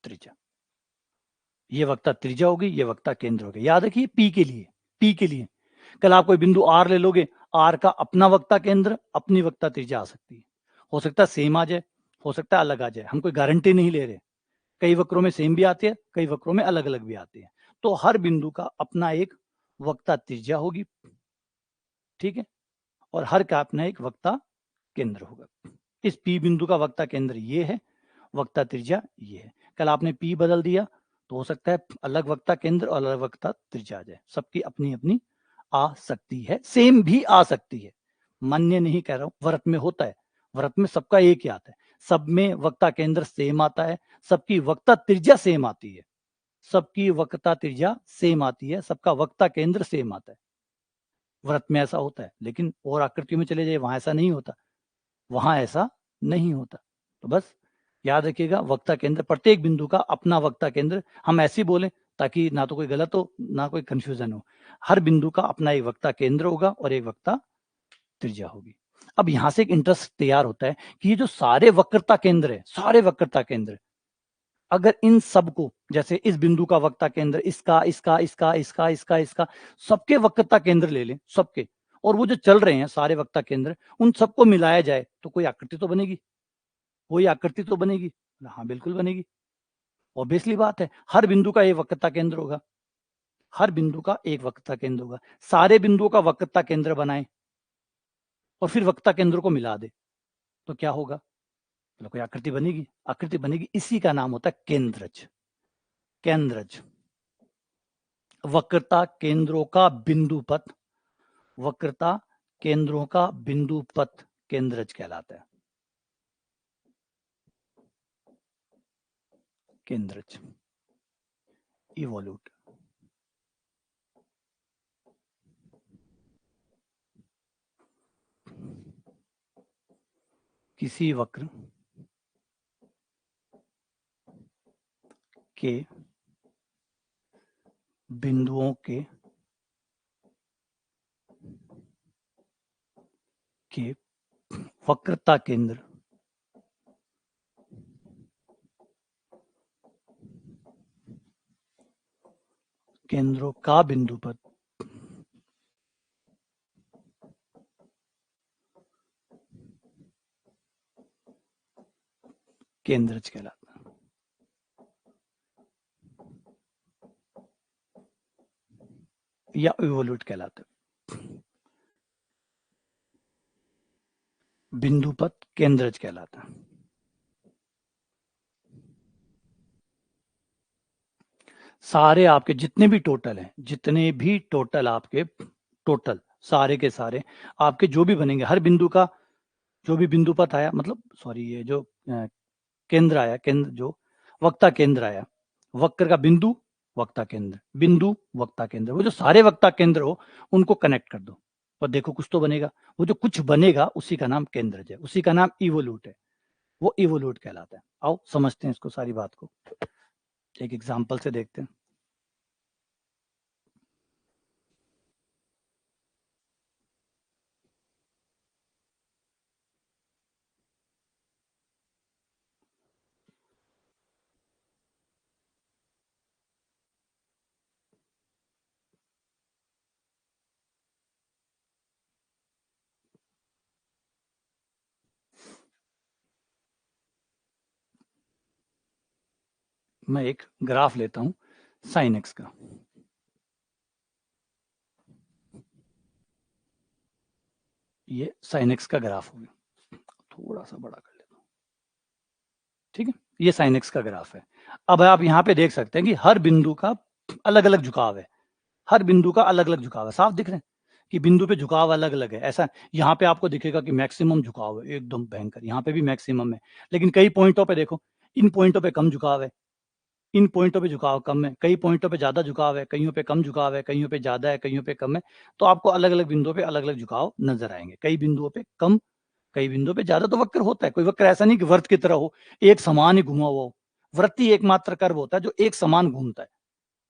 त्रिज्या। ये वक्रता त्रिज्या होगी, ये वक्रता केंद्र होगी। याद रखिए पी के लिए, पी के लिए कल आप कोई बिंदु आर ले लोगे, आर का अपना वक्रता केंद्र, अपनी वक्रता त्रिज्या आ सकती है, हो सकता है सेम आ जाए, हो सकता है अलग आ जाए, हम कोई गारंटी नहीं ले रहे। कई वक्रों में सेम भी आती है, कई वक्रों में अलग अलग भी आती है। तो हर बिंदु का अपना एक वक्रता त्रिज्या होगी, ठीक है, और हर का अपना एक वक्रता केंद्र होगा। इस पी बिंदु का वक्रता केंद्र ये है, वक्रता त्रिज्या ये है। कल आपने पी बदल दिया तो हो सकता है अलग वक्रता केंद्र और अलग वक्रता त्रिज्या आ जाए, सबकी अपनी अपनी आ सकती है, सेम भी आ सकती है, मान्य नहीं कह रहा हूं, व्रत में होता है, व्रत में सबका एक ही आता है, सब में वक्रता केंद्र सेम आता है, सबकी वक्रता त्रिज्या सेम आती है, सबकी वक्रता त्रिज्या सेम आती है, सबका वक्रता केंद्र सेम आता है। व्रत में ऐसा होता है, लेकिन और आकृतियों में चले जाइए, वहां ऐसा नहीं होता, वहां ऐसा नहीं होता। तो बस याद रखिएगा, वक्रता केंद्र, प्रत्येक बिंदु का अपना वक्रता केंद्र, हम ऐसे बोलें ताकि ना तो कोई गलत हो ना कोई कंफ्यूजन हो। हर बिंदु का अपना एक वक्रता केंद्र होगा और एक वक्रता त्रिज्या होगी। अब यहां से एक इंटरेस्ट तैयार होता है कि ये जो सारे वक्रता केंद्र है, सारे वक्रता केंद्र, अगर इन सबको, जैसे इस बिंदु का वक्रता केंद्र, इसका इसका इसका इसका इसका इसका, सबके वक्रता केंद्र ले लें, सबके, और वो जो चल रहे हैं सारे वक्रता केंद्र, उन सबको मिलाया जाए तो कोई आकृति तो बनेगी, कोई आकृति तो बनेगी। हाँ बिल्कुल बनेगी, ऑब्वियसली बात है, हर बिंदु का एक वक्रता केंद्र होगा, हर बिंदु का एक वक्रता केंद्र होगा, सारे बिंदुओं का वक्रता केंद्र बनाए और फिर वक्रता केंद्र को मिला दे तो क्या होगा, मतलब कोई आकृति बनेगी, आकृति बनेगी। इसी का नाम होता है केंद्रज, केंद्रज, वक्रता केंद्रों का बिंदु पथ, वक्रता केंद्रों का बिंदु पथ केंद्रज कहलाता है। केंद्रज, इवोल्यूट। किसी वक्र के बिंदुओं के वक्रता केंद्र केंद्रों का बिंदु पथ केंद्रज कहलाता है। या इवोल्यूट कहलाता है। बिंदु पथ केंद्रज कहलाता है। सारे आपके जितने भी टोटल हैं, जितने भी टोटल आपके टोटल सारे के सारे आपके जो भी बनेंगे, हर बिंदु का जो भी बिंदु पथ आया, मतलब सॉरी ये जो केंद्र आया, केंद्र जो वक्ता केंद्र आया, वक्र का बिंदु वक्ता केंद्र, बिंदु वक्ता केंद्र, वो जो सारे वक्ता केंद्र हो उनको कनेक्ट कर दो और देखो कुछ तो बनेगा। वो जो कुछ बनेगा उसी का नाम केंद्रज है, उसी का नाम इवोल्यूट है, वो इवोल्यूट कहलाता है। आओ समझते हैं इसको, सारी बात को एक एग्जाम्पल से देखते हैं। मैं एक ग्राफ लेता हूं साइन एक्स का। ये साइन एक्स का ग्राफ हो गया, थोड़ा सा बड़ा कर लेता हूं, ठीक है। ये साइन एक्स का ग्राफ है। अब आप यहाँ पे देख सकते हैं कि हर बिंदु का अलग अलग झुकाव है, हर बिंदु का अलग अलग झुकाव है। साफ दिख रहे हैं कि बिंदु पे झुकाव अलग अलग है। ऐसा यहाँ पे आपको दिखेगा कि मैक्सिमम झुकाव है, एकदम भयंकर, यहाँ पे भी मैक्सिमम है। लेकिन कई पॉइंटों पे देखो, इन पॉइंटों पे कम झुकाव है, इन पॉइंटों पे झुकाव कम है, कई पॉइंटों पे ज्यादा झुकाव है, कईयों पे कम झुकाव है, कईयों पे ज्यादा है, कईयों पे कम है। तो आपको अलग अलग बिंदुओं पे अलग अलग झुकाव नजर आएंगे, कई बिंदुओं पे कम, कई बिंदुओं पे ज्यादा। तो वक्र होता है, कोई वक्र ऐसा नहीं कि वर्त की तरह हो, एक समान ही घुमा हुआ हो। वृत्ति एकमात्र कर्व होता है जो एक समान घूमता है,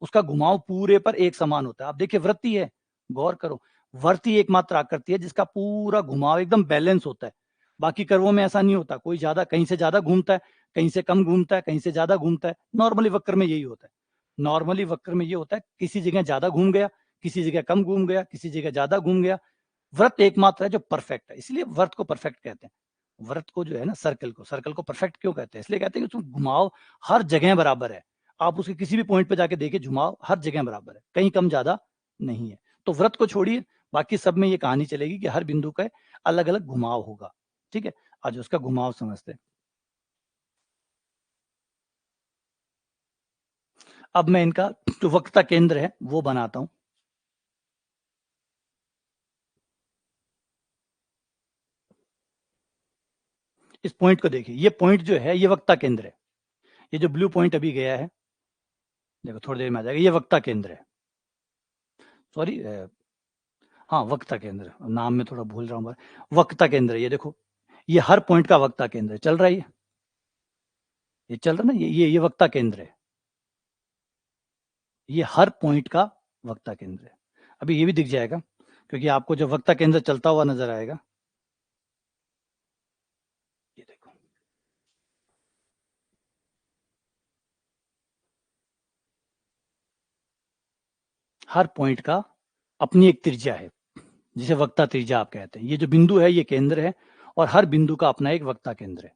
उसका घुमाव पूरे पर एक समान होता है। आप देखिए वृत्ति है, गौर करो, वृत्ति एकमात्र आकृति है जिसका पूरा घुमाव एकदम बैलेंस होता है। बाकी कर्वों में ऐसा नहीं होता, कोई ज्यादा, कहीं से ज्यादा घूमता है, कहीं से कम घूमता है, कहीं से ज्यादा घूमता है। नॉर्मली वक्र में यही होता है, नॉर्मली वक्र में ये होता है, किसी जगह ज्यादा घूम गया, किसी जगह कम घूम गया, किसी जगह ज्यादा घूम गया। व्रत एकमात्र है जो परफेक्ट है, इसलिए व्रत को परफेक्ट कहते हैं। व्रत को जो है ना, सर्कल को परफेक्ट क्यों कहते हैं? इसलिए कहते हैं कि उसमें घुमाव हर जगह बराबर है। आप उसके किसी भी पॉइंट पे जाके देखिए, घुमाव हर जगह बराबर है, कहीं कम ज्यादा नहीं है। तो व्रत को छोड़िए, बाकी सब में ये कहानी चलेगी कि हर बिंदु का अलग अलग घुमाव होगा, ठीक है। आज उसका घुमाव समझते हैं। अब मैं इनका जो वक्रता केंद्र है वो बनाता हूं। इस पॉइंट को देखिए, ये पॉइंट जो है ये वक्रता केंद्र है। ये जो ब्लू पॉइंट अभी गया है, देखो थोड़ी देर में आ जाएगा, ये वक्रता केंद्र है। सॉरी, हाँ वक्रता केंद्र, नाम में थोड़ा भूल रहा हूँ। वक्रता केंद्र, ये देखो, ये हर पॉइंट का वक्रता केंद्र चल रहा है, ये चल रहा है ना, ये वक्रता केंद्र है, ये हर पॉइंट का वक्रता केंद्र है। अभी ये भी दिख जाएगा क्योंकि आपको जो वक्रता केंद्र चलता हुआ नजर आएगा, ये देखो, हर पॉइंट का अपनी एक त्रिज्या है, जिसे वक्रता त्रिज्या आप कहते हैं। ये जो बिंदु है ये केंद्र है, और हर बिंदु का अपना एक वक्रता केंद्र है।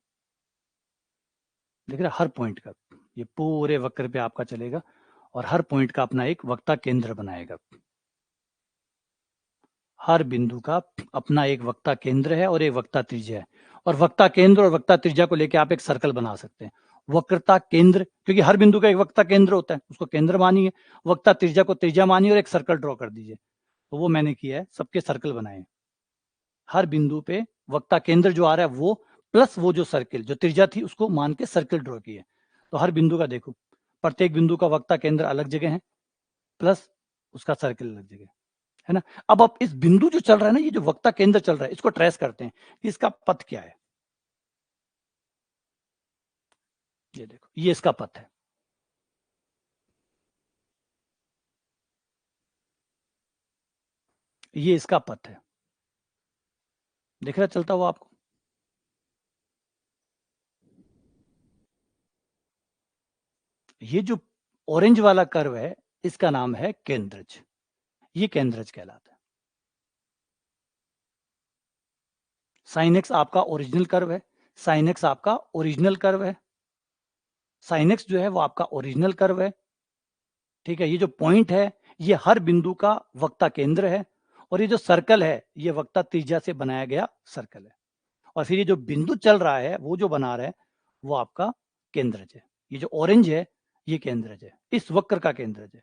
देख रहे, हर पॉइंट का, ये पूरे वक्र पे आपका चलेगा और हर पॉइंट का अपना एक वक्रता केंद्र बनाएगा। हर बिंदु का अपना एक वक्रता केंद्र है और एक वक्रता त्रिज्या है। और वक्रता केंद्र और वक्रता त्रिज्या को लेकर आप एक सर्कल बना सकते हैं। वक्रता केंद्र, क्योंकि हर बिंदु का एक वक्रता केंद्र होता है, उसको केंद्र मानिए, वक्रता त्रिज्या को त्रिज्या मानिए और एक सर्कल ड्रॉ कर दीजिए। तो वो मैंने किया है, सबके सर्कल बनाए। हर बिंदु पे वक्ता केंद्र जो आ रहा है वो प्लस वो जो सर्किल जो त्रिज्या थी उसको मान के सर्किल ड्रॉ की है। तो हर बिंदु का देखो, प्रत्येक बिंदु का वक्ता केंद्र अलग जगह है प्लस उसका सर्किल अलग जगह है ना। अब आप इस बिंदु जो चल रहा है ना, ये जो वक्ता केंद्र चल रहा है, इसको ट्रेस करते हैं, इसका पथ क्या है। ये देखो, ये इसका पथ है। ये इसका पथ है, दिख रहा चलता हुआ आपको। ये जो ऑरेंज वाला कर्व है इसका नाम है केंद्रज, ये केंद्रज कहलाता है। साइन एक्स आपका ओरिजिनल कर्व है, साइन एक्स आपका ओरिजिनल कर्व है, साइन एक्स जो है वो आपका ओरिजिनल कर्व है। ठीक है, ये जो पॉइंट है ये हर बिंदु का वक्ता केंद्र है, और ये जो सर्कल है ये वक्ता त्रिज्या से बनाया गया सर्कल है। और फिर ये जो बिंदु चल रहा है वो जो बना रहा है वो आपका केंद्रज है। ये जो ऑरेंज है ये केंद्रज है, इस वक्र का केंद्रज है।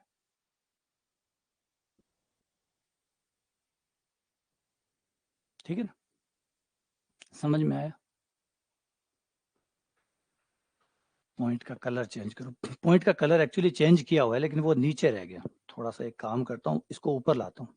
ठीक है ना, समझ में आया। पॉइंट का कलर चेंज करो, पॉइंट का कलर एक्चुअली चेंज किया हुआ है लेकिन वो नीचे रह गया। थोड़ा सा एक काम करता हूँ, इसको ऊपर लाता हूँ।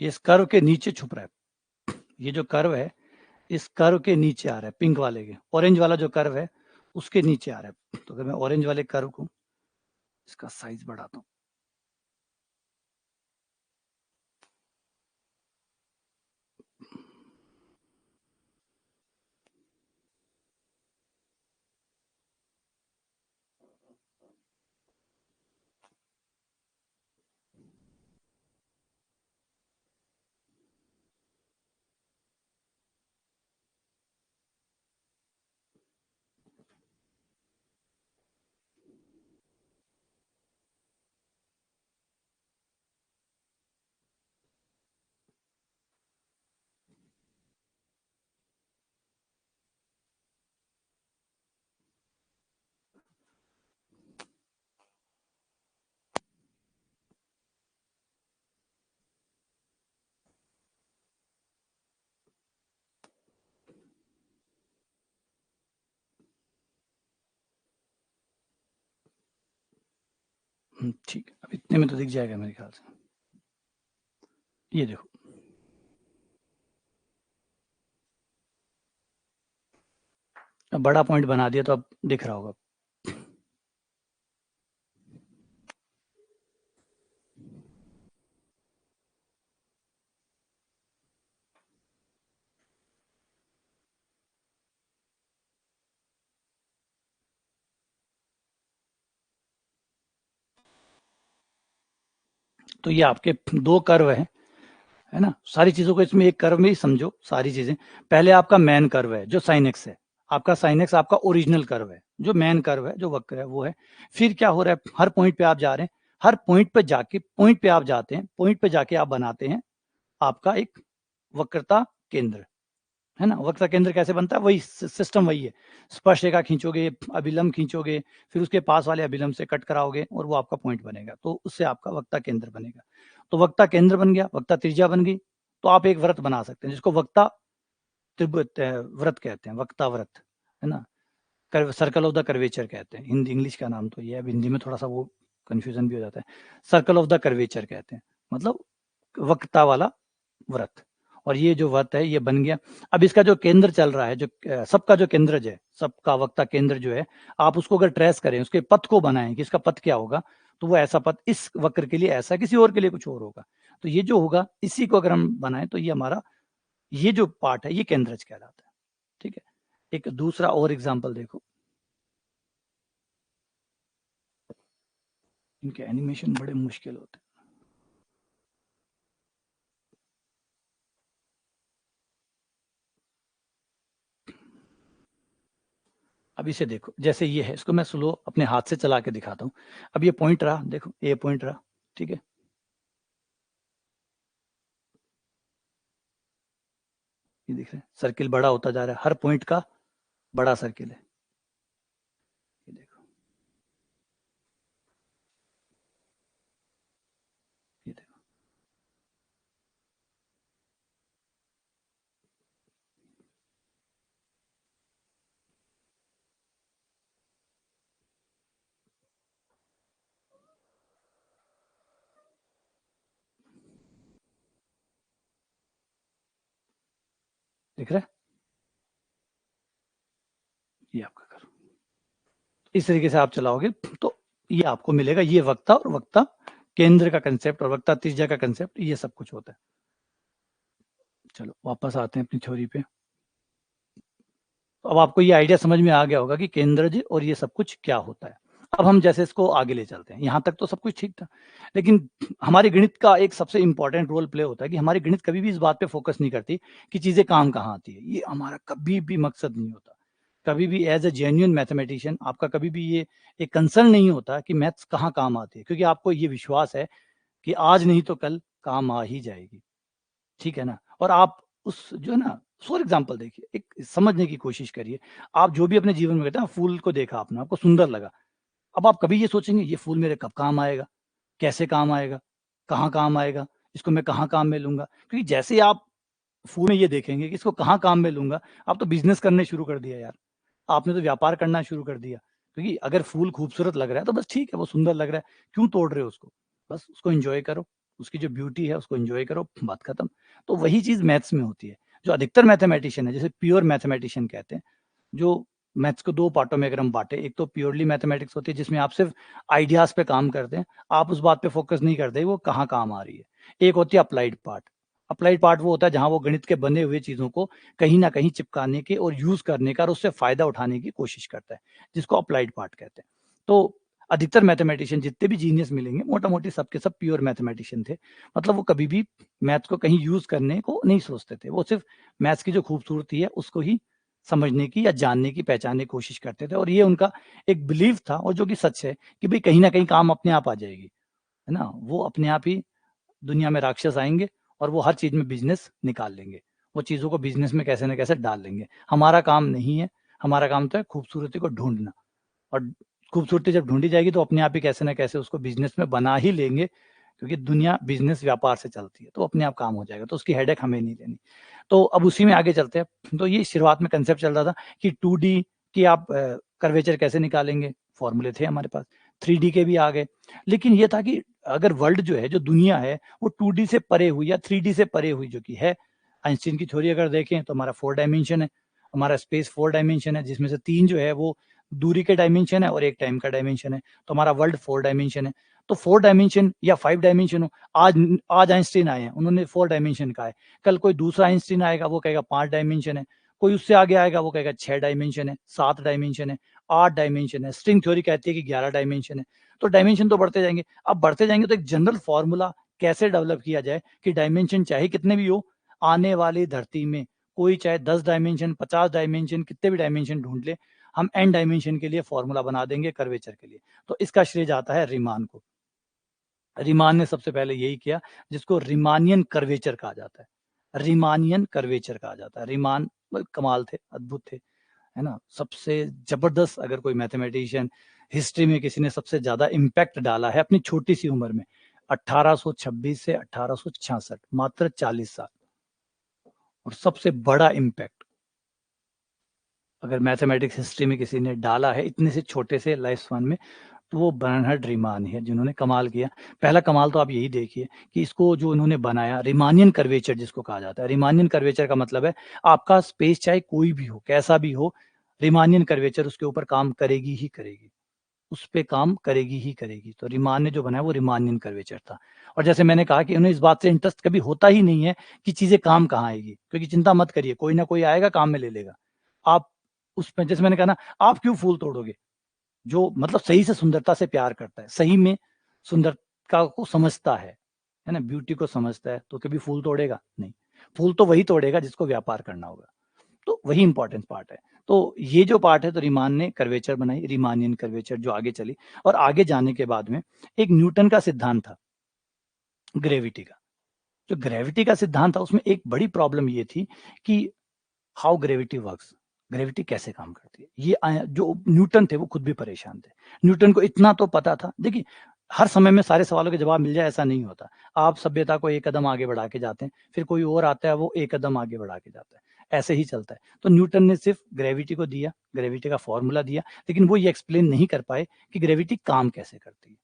ये इस कर्व के नीचे छुप रहा है, ये जो कर्व है इस कर्व के नीचे आ रहा है, पिंक वाले के, ऑरेंज वाला जो कर्व है उसके नीचे आ रहा है। तो अगर मैं ऑरेंज वाले कर्व को इसका साइज बढ़ाता हूँ, ठीक है, अब इतने में तो दिख जाएगा मेरे ख्याल से। ये देखो, अब बड़ा पॉइंट बना दिया तो अब दिख रहा होगा। तो ये आपके दो कर्व है ना। सारी चीजों को इसमें एक कर्व में ही समझो, सारी चीजें। पहले आपका मेन कर्व है जो साइन एक्स है, आपका साइन एक्स आपका ओरिजिनल कर्व है, जो मेन कर्व है जो वक्र है वो है। फिर क्या हो रहा है, हर पॉइंट पे आप जा रहे हैं, हर पॉइंट पे जाके पॉइंट पे आप जाते हैं, पॉइंट पे जाके आप बनाते हैं आपका एक वक्रता केंद्र, है ना। वक्र केंद्र कैसे बनता है, वही सिस्टम वही है। स्पर्शरेखा खींचोगे, अभिलंब खींचोगे, फिर उसके पास वाले अभिलंब से कट कराओगे और वो आपका पॉइंट बनेगा, तो उससे आपका वक्ता केंद्र बनेगा। तो वक्ता केंद्र बन गया, वक्ता त्रिज्या बन गई। तो आप एक व्रत बना सकते हैं जिसको वक्ता व्रत कहते हैं, वक्ता व्रत, है ना? सर्कल ऑफ द कर्वेचर कहते हैं, हिंदी इंग्लिश का नाम तो ये है, अब हिंदी में थोड़ा सा वो कंफ्यूजन भी हो जाता है। सर्कल ऑफ द कर्वेचर कहते हैं, मतलब वक्ता वाला व्रत। और ये जो व्रत है ये बन गया। अब इसका जो केंद्र चल रहा है, जो सबका जो केंद्रज है, सबका वक्ता केंद्र जो है, आप उसको अगर ट्रेस करें, उसके पथ को बनाएं कि इसका पथ क्या होगा, तो वो ऐसा पथ इस वक्र के लिए ऐसा, किसी और के लिए कुछ और होगा। तो ये जो होगा, इसी को अगर हम बनाएं तो ये हमारा ये जो पार्ट है ये केंद्रज कहलाता है। ठीक है, एक दूसरा और एग्जाम्पल देखो। इनके एनिमेशन बड़े मुश्किल होते हैं। अब इसे देखो, जैसे ये है, इसको मैं स्लो अपने हाथ से चला के दिखाता हूँ। अब ये पॉइंट रहा, देखो ये पॉइंट रहा, ठीक है, ये दिख रहा है, सर्किल बड़ा होता जा रहा है, हर पॉइंट का बड़ा सर्किल है। ये देखो, ये देखो, दिख रहा है, ये आपका करो। इस तरीके से आप चलाओगे तो ये आपको मिलेगा, ये वक्ता और वक्ता केंद्र का कंसेप्ट और वक्ता त्रिज्या का कंसेप्ट, ये सब कुछ होता है। चलो वापस आते हैं अपनी थ्योरी पे। अब आपको ये आइडिया समझ में आ गया होगा कि केंद्रज और ये सब कुछ क्या होता है। अब हम जैसे इसको आगे ले चलते हैं, यहाँ तक तो सब कुछ ठीक था, लेकिन हमारे गणित का एक सबसे इंपॉर्टेंट रोल प्ले होता है कि हमारी गणित कभी भी इस बात पे फोकस नहीं करती कि चीजें काम कहाँ आती है। ये हमारा कभी भी मकसद नहीं होता। कभी भी एज ए जेन्युइन मैथमेटिशियन आपका कभी भी ये एक कंसर्न नहीं होता कि मैथ्स कहाँ काम आती है, क्योंकि आपको ये विश्वास है कि आज नहीं तो कल काम आ ही जाएगी। ठीक है ना? और आप उस जो है ना, फॉर एग्जाम्पल देखिए, एक समझने की कोशिश करिए। आप जो भी अपने जीवन में कहते हैं, फूल को देखा आपने, आपको सुंदर लगा। अब आप कभी ये सोचेंगे ये फूल मेरे कब काम आएगा, कैसे काम आएगा, कहाँ काम आएगा, इसको मैं कहाँ काम में लूंगा? क्योंकि जैसे ही आप फूल में ये देखेंगे कि इसको कहाँ काम में लूंगा, आप तो बिजनेस करने शुरू कर दिया यार, आपने तो व्यापार करना शुरू कर दिया। क्योंकि अगर फूल खूबसूरत लग रहा है तो बस ठीक है, वो सुंदर लग रहा है, क्यों तोड़ रहे हो उसको? बस उसको एंजॉय करो, उसकी जो ब्यूटी है उसको एंजॉय करो, बात खत्म। तो वही चीज मैथ्स में होती है। जो अधिकतर मैथमेटिशियन है, जैसे प्योर मैथमेटिशियन कहते हैं, जो मैथ्स को दो पार्टों में अगर हम बांटे, एक तो प्योरली मैथमेटिक्स होती है जिसमें आप सिर्फ आइडियाज पे काम करते हैं, आप उस बात पे फोकस नहीं करते वो कहाँ काम आ रही है। एक होती है अप्लाइड पार्ट। अप्लाइड पार्ट वो होता है जहां वो गणित के बने हुए चीजों को कहीं ना कहीं चिपकाने के और यूज करने का और उससे फायदा उठाने की कोशिश करता है, जिसको अप्लाइड पार्ट कहते हैं। तो अधिकतर मैथमेटिशियन जितने भी जीनियस मिलेंगे, मोटा मोटी सबके सब प्योर मैथमेटिशियन थे। मतलब वो कभी भी मैथ्स को कहीं यूज करने को नहीं सोचते थे, वो सिर्फ मैथ्स की जो खूबसूरती है उसको ही समझने की या जानने की, पहचानने की कोशिश करते थे। और ये उनका एक बिलीफ था, और जो कि सच है, कि भाई कहीं ना कहीं काम अपने आप आ जाएगी, है ना? वो अपने आप ही दुनिया में राक्षस आएंगे और वो हर चीज में बिजनेस निकाल लेंगे, वो चीजों को बिजनेस में कैसे ना कैसे डाल लेंगे। हमारा काम नहीं है, हमारा काम तो है खूबसूरती को ढूंढना, और खूबसूरती जब ढूंढी जाएगी तो अपने आप ही कैसे ना कैसे उसको बिजनेस में बना ही लेंगे, क्योंकि दुनिया बिजनेस व्यापार से चलती है, तो अपने आप काम हो जाएगा, तो उसकी हेडेक हमें नहीं लेनी। तो अब उसी में आगे चलते हैं। तो ये शुरुआत में कंसेप्ट चल रहा था कि 2D की आप कर्वेचर कैसे निकालेंगे, फॉर्मूले थे हमारे पास, 3D के भी आ गए। लेकिन ये था कि अगर वर्ल्ड जो है, जो दुनिया है, वो 2D से परे हुई या 3D से परे हुई जो कि है, आइंस्टीन की थ्योरी अगर देखें तो हमारा 4 डायमेंशन है, हमारा स्पेस 4 डायमेंशन है, जिसमें से 3 जो है वो दूरी के डायमेंशन है और एक टाइम का डायमेंशन है। तो हमारा वर्ल्ड 4 डायमेंशन है। तो 4 डायमेंशन या 5 डायमेंशन हो, आज आज आइंस्टीन आए हैं, उन्होंने 4 डायमेंशन कहा है। कल कोई दूसरा आइंस्टीन आएगा, वो कहेगा 5 डायमेंशन है। कोई उससे आगे आएगा, वो कहेगा 6 डायमेंशन है, 7 डायमेंशन है, 8 डायमेंशन है। स्ट्रिंग थ्योरी कहती है कि 11 डायमेंशन है। तो डायमेंशन तो बढ़ते जाएंगे। अब बढ़ते जाएंगे तो एक जनरल फॉर्मूला कैसे डेवलप किया जाए कि डायमेंशन चाहे कितने भी हो, आने वाली धरती में कोई चाहे 10 डायमेंशन, 50 डायमेंशन, कितने भी डायमेंशन ढूंढ ले, हम एन डायमेंशन के लिए फॉर्मूला बना देंगे कर्वेचर के लिए। तो इसका श्रेय जाता है रीमान को। रीमान ने सबसे पहले यही किया, जिसको रीमानियन कर्वेचर कहा जाता है। रीमानियन कर्वेचर कहा जाता है। रीमान कमाल थे, अद्भुत थे, है ना? सबसे जबरदस्त, अगर कोई मैथमेटिशियन हिस्ट्री में किसी ने सबसे ज्यादा इम्पैक्ट डाला है अपनी छोटी सी उम्र में, 1826 से 1866, मात्र 40 साल, और सबसे बड़ा इम्पैक्ट अगर मैथमेटिक्स हिस्ट्री में किसी ने डाला है इतने से छोटे से लाइफ स्पैन में, तो वो बर्नहार्ड रीमान ही है, जिन्होंने कमाल किया। पहला कमाल तो आप यही देखिए कि इसको जो इन्होंने बनाया, रिमानियन कर्वेचर जिसको कहा जाता है। रिमानियन कर्वेचर का मतलब है आपका स्पेस चाहे कोई भी हो, कैसा भी हो, रिमानियन कर्वेचर उसके ऊपर काम करेगी ही करेगी, उस पे काम करेगी ही करेगी। तो रीमान ने जो बनाया वो रीमानियन कर्वेचर था। और जैसे मैंने कहा कि उन्हें इस बात से इंटरेस्ट कभी होता ही नहीं है कि चीजें काम कहाँ आएगी, क्योंकि चिंता मत करिए, कोई ना कोई आएगा काम में ले लेगा। आप उसमें, जैसे मैंने कहा ना, आप क्यों फूल तोड़ोगे? जो मतलब सही से सुंदरता से प्यार करता है, सही में सुंदरता को समझता है ना, ब्यूटी को समझता है, तो कभी फूल तोड़ेगा नहीं। फूल तो वही तोड़ेगा जिसको व्यापार करना होगा। तो वही इंपॉर्टेंट पार्ट है। तो ये जो पार्ट है, तो रीमान ने कर्वेचर बनाई, रीमानियन कर्वेचर, जो आगे चली। और आगे जाने के बाद में एक न्यूटन का सिद्धांत था ग्रेविटी का। जो ग्रेविटी का सिद्धांत था उसमें एक बड़ी प्रॉब्लम ये थी कि हाउ ग्रेविटी वर्क्स, ग्रेविटी कैसे काम करती है। ये जो न्यूटन थे वो खुद भी परेशान थे। न्यूटन को इतना तो पता था, देखिए हर समय में सारे सवालों के जवाब मिल जाए ऐसा नहीं होता। आप सभ्यता को एक कदम आगे बढ़ा के जाते हैं, फिर कोई और आता है वो एक कदम आगे बढ़ा के जाता है, ऐसे ही चलता है। तो न्यूटन ने सिर्फ ग्रेविटी को दिया, ग्रेविटी का फॉर्मूला दिया, लेकिन वो ये एक्सप्लेन नहीं कर पाए कि ग्रेविटी काम कैसे करती है।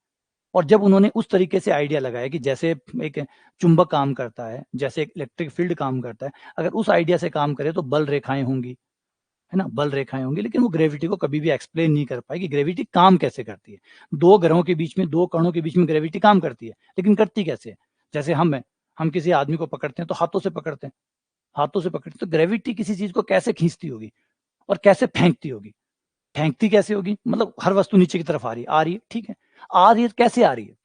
और जब उन्होंने उस तरीके से आइडिया लगाया कि जैसे एक चुंबक काम करता है, जैसे एक इलेक्ट्रिक फील्ड काम करता है, अगर उस आइडिया से काम करे तो बल रेखाएं होंगी, है ना, बल रेखाएं होंगी। लेकिन वो ग्रेविटी को कभी भी एक्सप्लेन नहीं कर पाई कि ग्रेविटी काम कैसे करती है। दो ग्रहों के बीच में, दो कणों के बीच में ग्रेविटी काम करती है, लेकिन करती कैसे है? जैसे हम किसी आदमी को पकड़ते हैं तो हाथों से पकड़ते हैं, हाथों से पकड़ते, तो ग्रेविटी किसी चीज को कैसे खींचती होगी और कैसे फेंकती होगी? फेंकती कैसे होगी? मतलब हर वस्तु नीचे की तरफ आ रही है, ठीक है, आ रही है, कैसे आ रही है?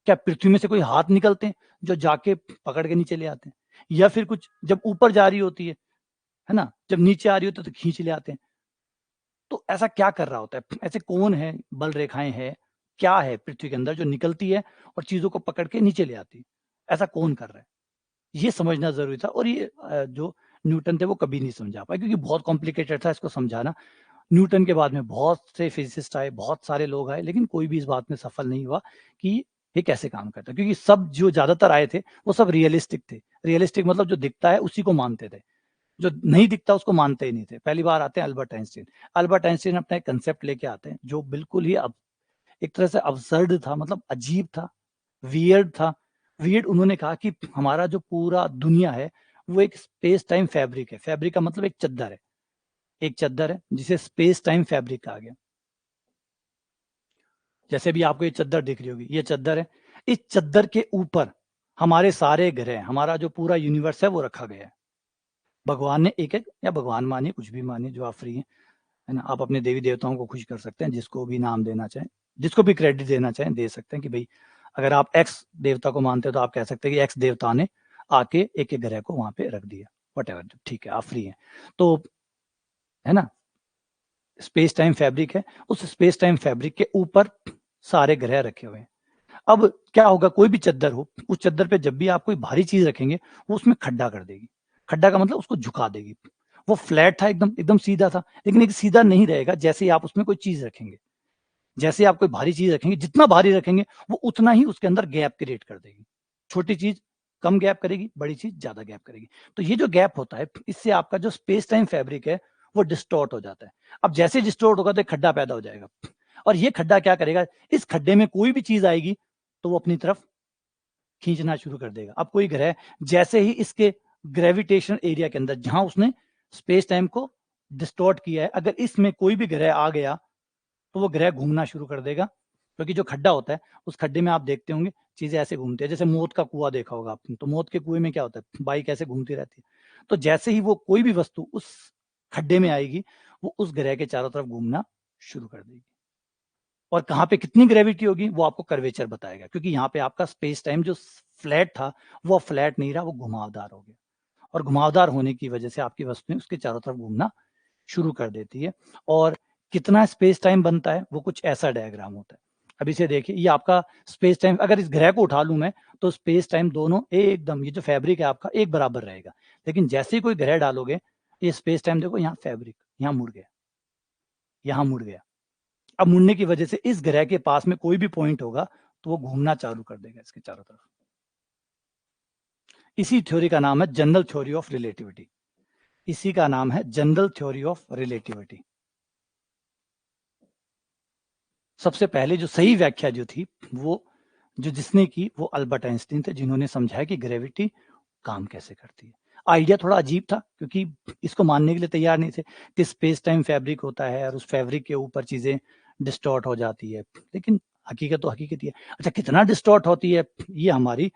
क्या पृथ्वी में से कोई हाथ निकलते हैं जो जाके पकड़ के नीचे ले आते हैं? या फिर कुछ जब ऊपर जा रही होती है ना, जब नीचे आ रही होती है तो खींच ले आते हैं? तो ऐसा क्या कर रहा होता है? ऐसे कौन है, बल रेखाएं है, क्या है पृथ्वी के अंदर जो निकलती है और चीजों को पकड़ के नीचे ले आती है? ऐसा कौन कर रहा है? ये समझना जरूरी था। और ये जो न्यूटन थे वो कभी नहीं समझा पाए, क्योंकि बहुत कॉम्प्लिकेटेड था इसको समझाना। न्यूटन के बाद में बहुत से फिजिसिस्ट आए, बहुत सारे लोग आए, लेकिन कोई भी इस बात में सफल नहीं हुआ कि ये कैसे काम करता है। क्योंकि सब जो ज्यादातर आए थे वो सब रियलिस्टिक थे। रियलिस्टिक मतलब जो दिखता है उसी को मानते थे, जो नहीं दिखता उसको मानते ही नहीं थे। पहली बार आते हैं अल्बर्ट आइंस्टीन। अल्बर्ट आइंस्टीन अपना एक कंसेप्ट लेके आते हैं जो बिल्कुल ही अब एक तरह से अब्सर्ड था, मतलब अजीब था, वियर्ड था। वियर्ड, उन्होंने कहा कि हमारा जो पूरा दुनिया है वो एक स्पेस टाइम फैब्रिक है। फैब्रिक का मतलब एक चद्दर है, एक चद्दर है जिसे स्पेस टाइम फैब्रिक कहा गया। जैसे भी आपको ये चद्दर दिख रही होगी, ये चद्दर है। इस चद्दर के ऊपर हमारे सारे ग्रह, हमारा जो पूरा यूनिवर्स है वो रखा गया है। भगवान ने एक एक, या भगवान मानिए, कुछ भी मानिए, जो आप फ्री हैं, है ना, आप अपने देवी देवताओं को खुश कर सकते हैं, जिसको भी नाम देना चाहें, जिसको भी क्रेडिट देना चाहें दे सकते हैं कि भाई अगर आप एक्स देवता को मानते हो तो आप कह सकते हैं कि एक्स देवता ने आके एक एक ग्रह को वहां पे रख दिया, वट एवर, ठीक है, आप फ्री हैं। तो है ना, स्पेस टाइम फैब्रिक है, उस स्पेस टाइम फैब्रिक के ऊपर सारे ग्रह रखे हुए हैं। अब क्या होगा, कोई भी चद्दर हो, उस चद्दर पे जब भी आप कोई भारी चीज रखेंगे वो उसमें खड्डा कर देगी। खड्डा का मतलब उसको झुका देगी। वो फ्लैट था, एकदम एकदम सीधा था, लेकिन एक सीधा नहीं रहेगा जैसे ही आप उसमें कोई चीज रखेंगे। जैसे आप कोई भारी चीज रखेंगे, जितना भारी रखेंगे वो उतना ही उसके अंदर गैप क्रिएट कर देगी। छोटी चीज कम गैप करेगी, बड़ी चीज ज्यादा गैप करेगी। तो ये जो गैप होता है, इससे आपका जो स्पेस टाइम फैब्रिक है वो डिस्टॉर्ट हो जाता है। अब जैसे डिस्टॉर्ट होगा तो एक खड्डा पैदा हो जाएगा, और ये खड्डा क्या करेगा, इस खड्डे में कोई भी चीज आएगी तो वो अपनी तरफ खींचना शुरू कर देगा। अब कोई ग्रह जैसे ही इसके ग्रेविटेशन एरिया के अंदर, जहां उसने स्पेस टाइम को डिस्टॉर्ट किया है, अगर इसमें कोई भी ग्रह आ गया तो वो ग्रह घूमना शुरू कर देगा। क्योंकि जो खड्डा होता है, उस खड्डे में आप देखते होंगे चीजें ऐसे घूमती है, जैसे मौत का कुआं देखा होगा आपने, तो मौत के कुएं में क्या होता है, बाइक ऐसे घूमती रहती है। तो जैसे ही वो कोई भी वस्तु उस खड्डे में आएगी, वो उस ग्रह के चारों तरफ घूमना शुरू कर देगी। और कहाँ पे कितनी ग्रेविटी होगी वो आपको कर्वेचर बताएगा, क्योंकि यहाँ पे आपका स्पेस टाइम जो फ्लैट था वो फ्लैट नहीं रहा, वो घुमावदार हो गया। और घुमावदार होने की वजह से आपकी वस्तुएं उसके चारों तरफ घूमना शुरू कर देती है। और कितना स्पेस टाइम बनता है, वो कुछ ऐसा डायग्राम होता है। अब इसे देखिए, ये आपका स्पेस टाइम, अगर इस ग्रह को उठा लूं मैं, तो स्पेस टाइम दोनों एकदम, ये जो फैब्रिक है आपका एक बराबर रहेगा। लेकिन जैसे ही कोई ग्रह डालोगे, ये स्पेस टाइम देखो, यहाँ फैब्रिक यहाँ मुड़ गया, यहाँ मुड़ गया। अब मुड़ने की वजह से इस ग्रह के पास में कोई भी पॉइंट होगा तो वो घूमना चालू कर देगा इसके चारों तरफ। इसी थ्योरी का नाम है जनरल थ्योरी ऑफ रिलेटिविटी। इसी का नाम है जनरल थ्योरी ऑफ रिलेटिविटी। सबसे पहले जो सही व्याख्या जो थी वो जिसने की वो अल्बर्ट आइंस्टीन थे, जिन्होंने समझाया कि ग्रेविटी काम कैसे करती है। आइडिया थोड़ा अजीब था क्योंकि इसको मानने के लिए तैयार नहीं थे कि स्पेस टाइम फैब्रिक होता है और उस फैब्रिक के ऊपर चीजें डिस्टॉर्ट हो जाती है, लेकिन हकीकत तो हकीकत ही है। अच्छा, कितना डिस्टॉर्ट होती है ये हमारी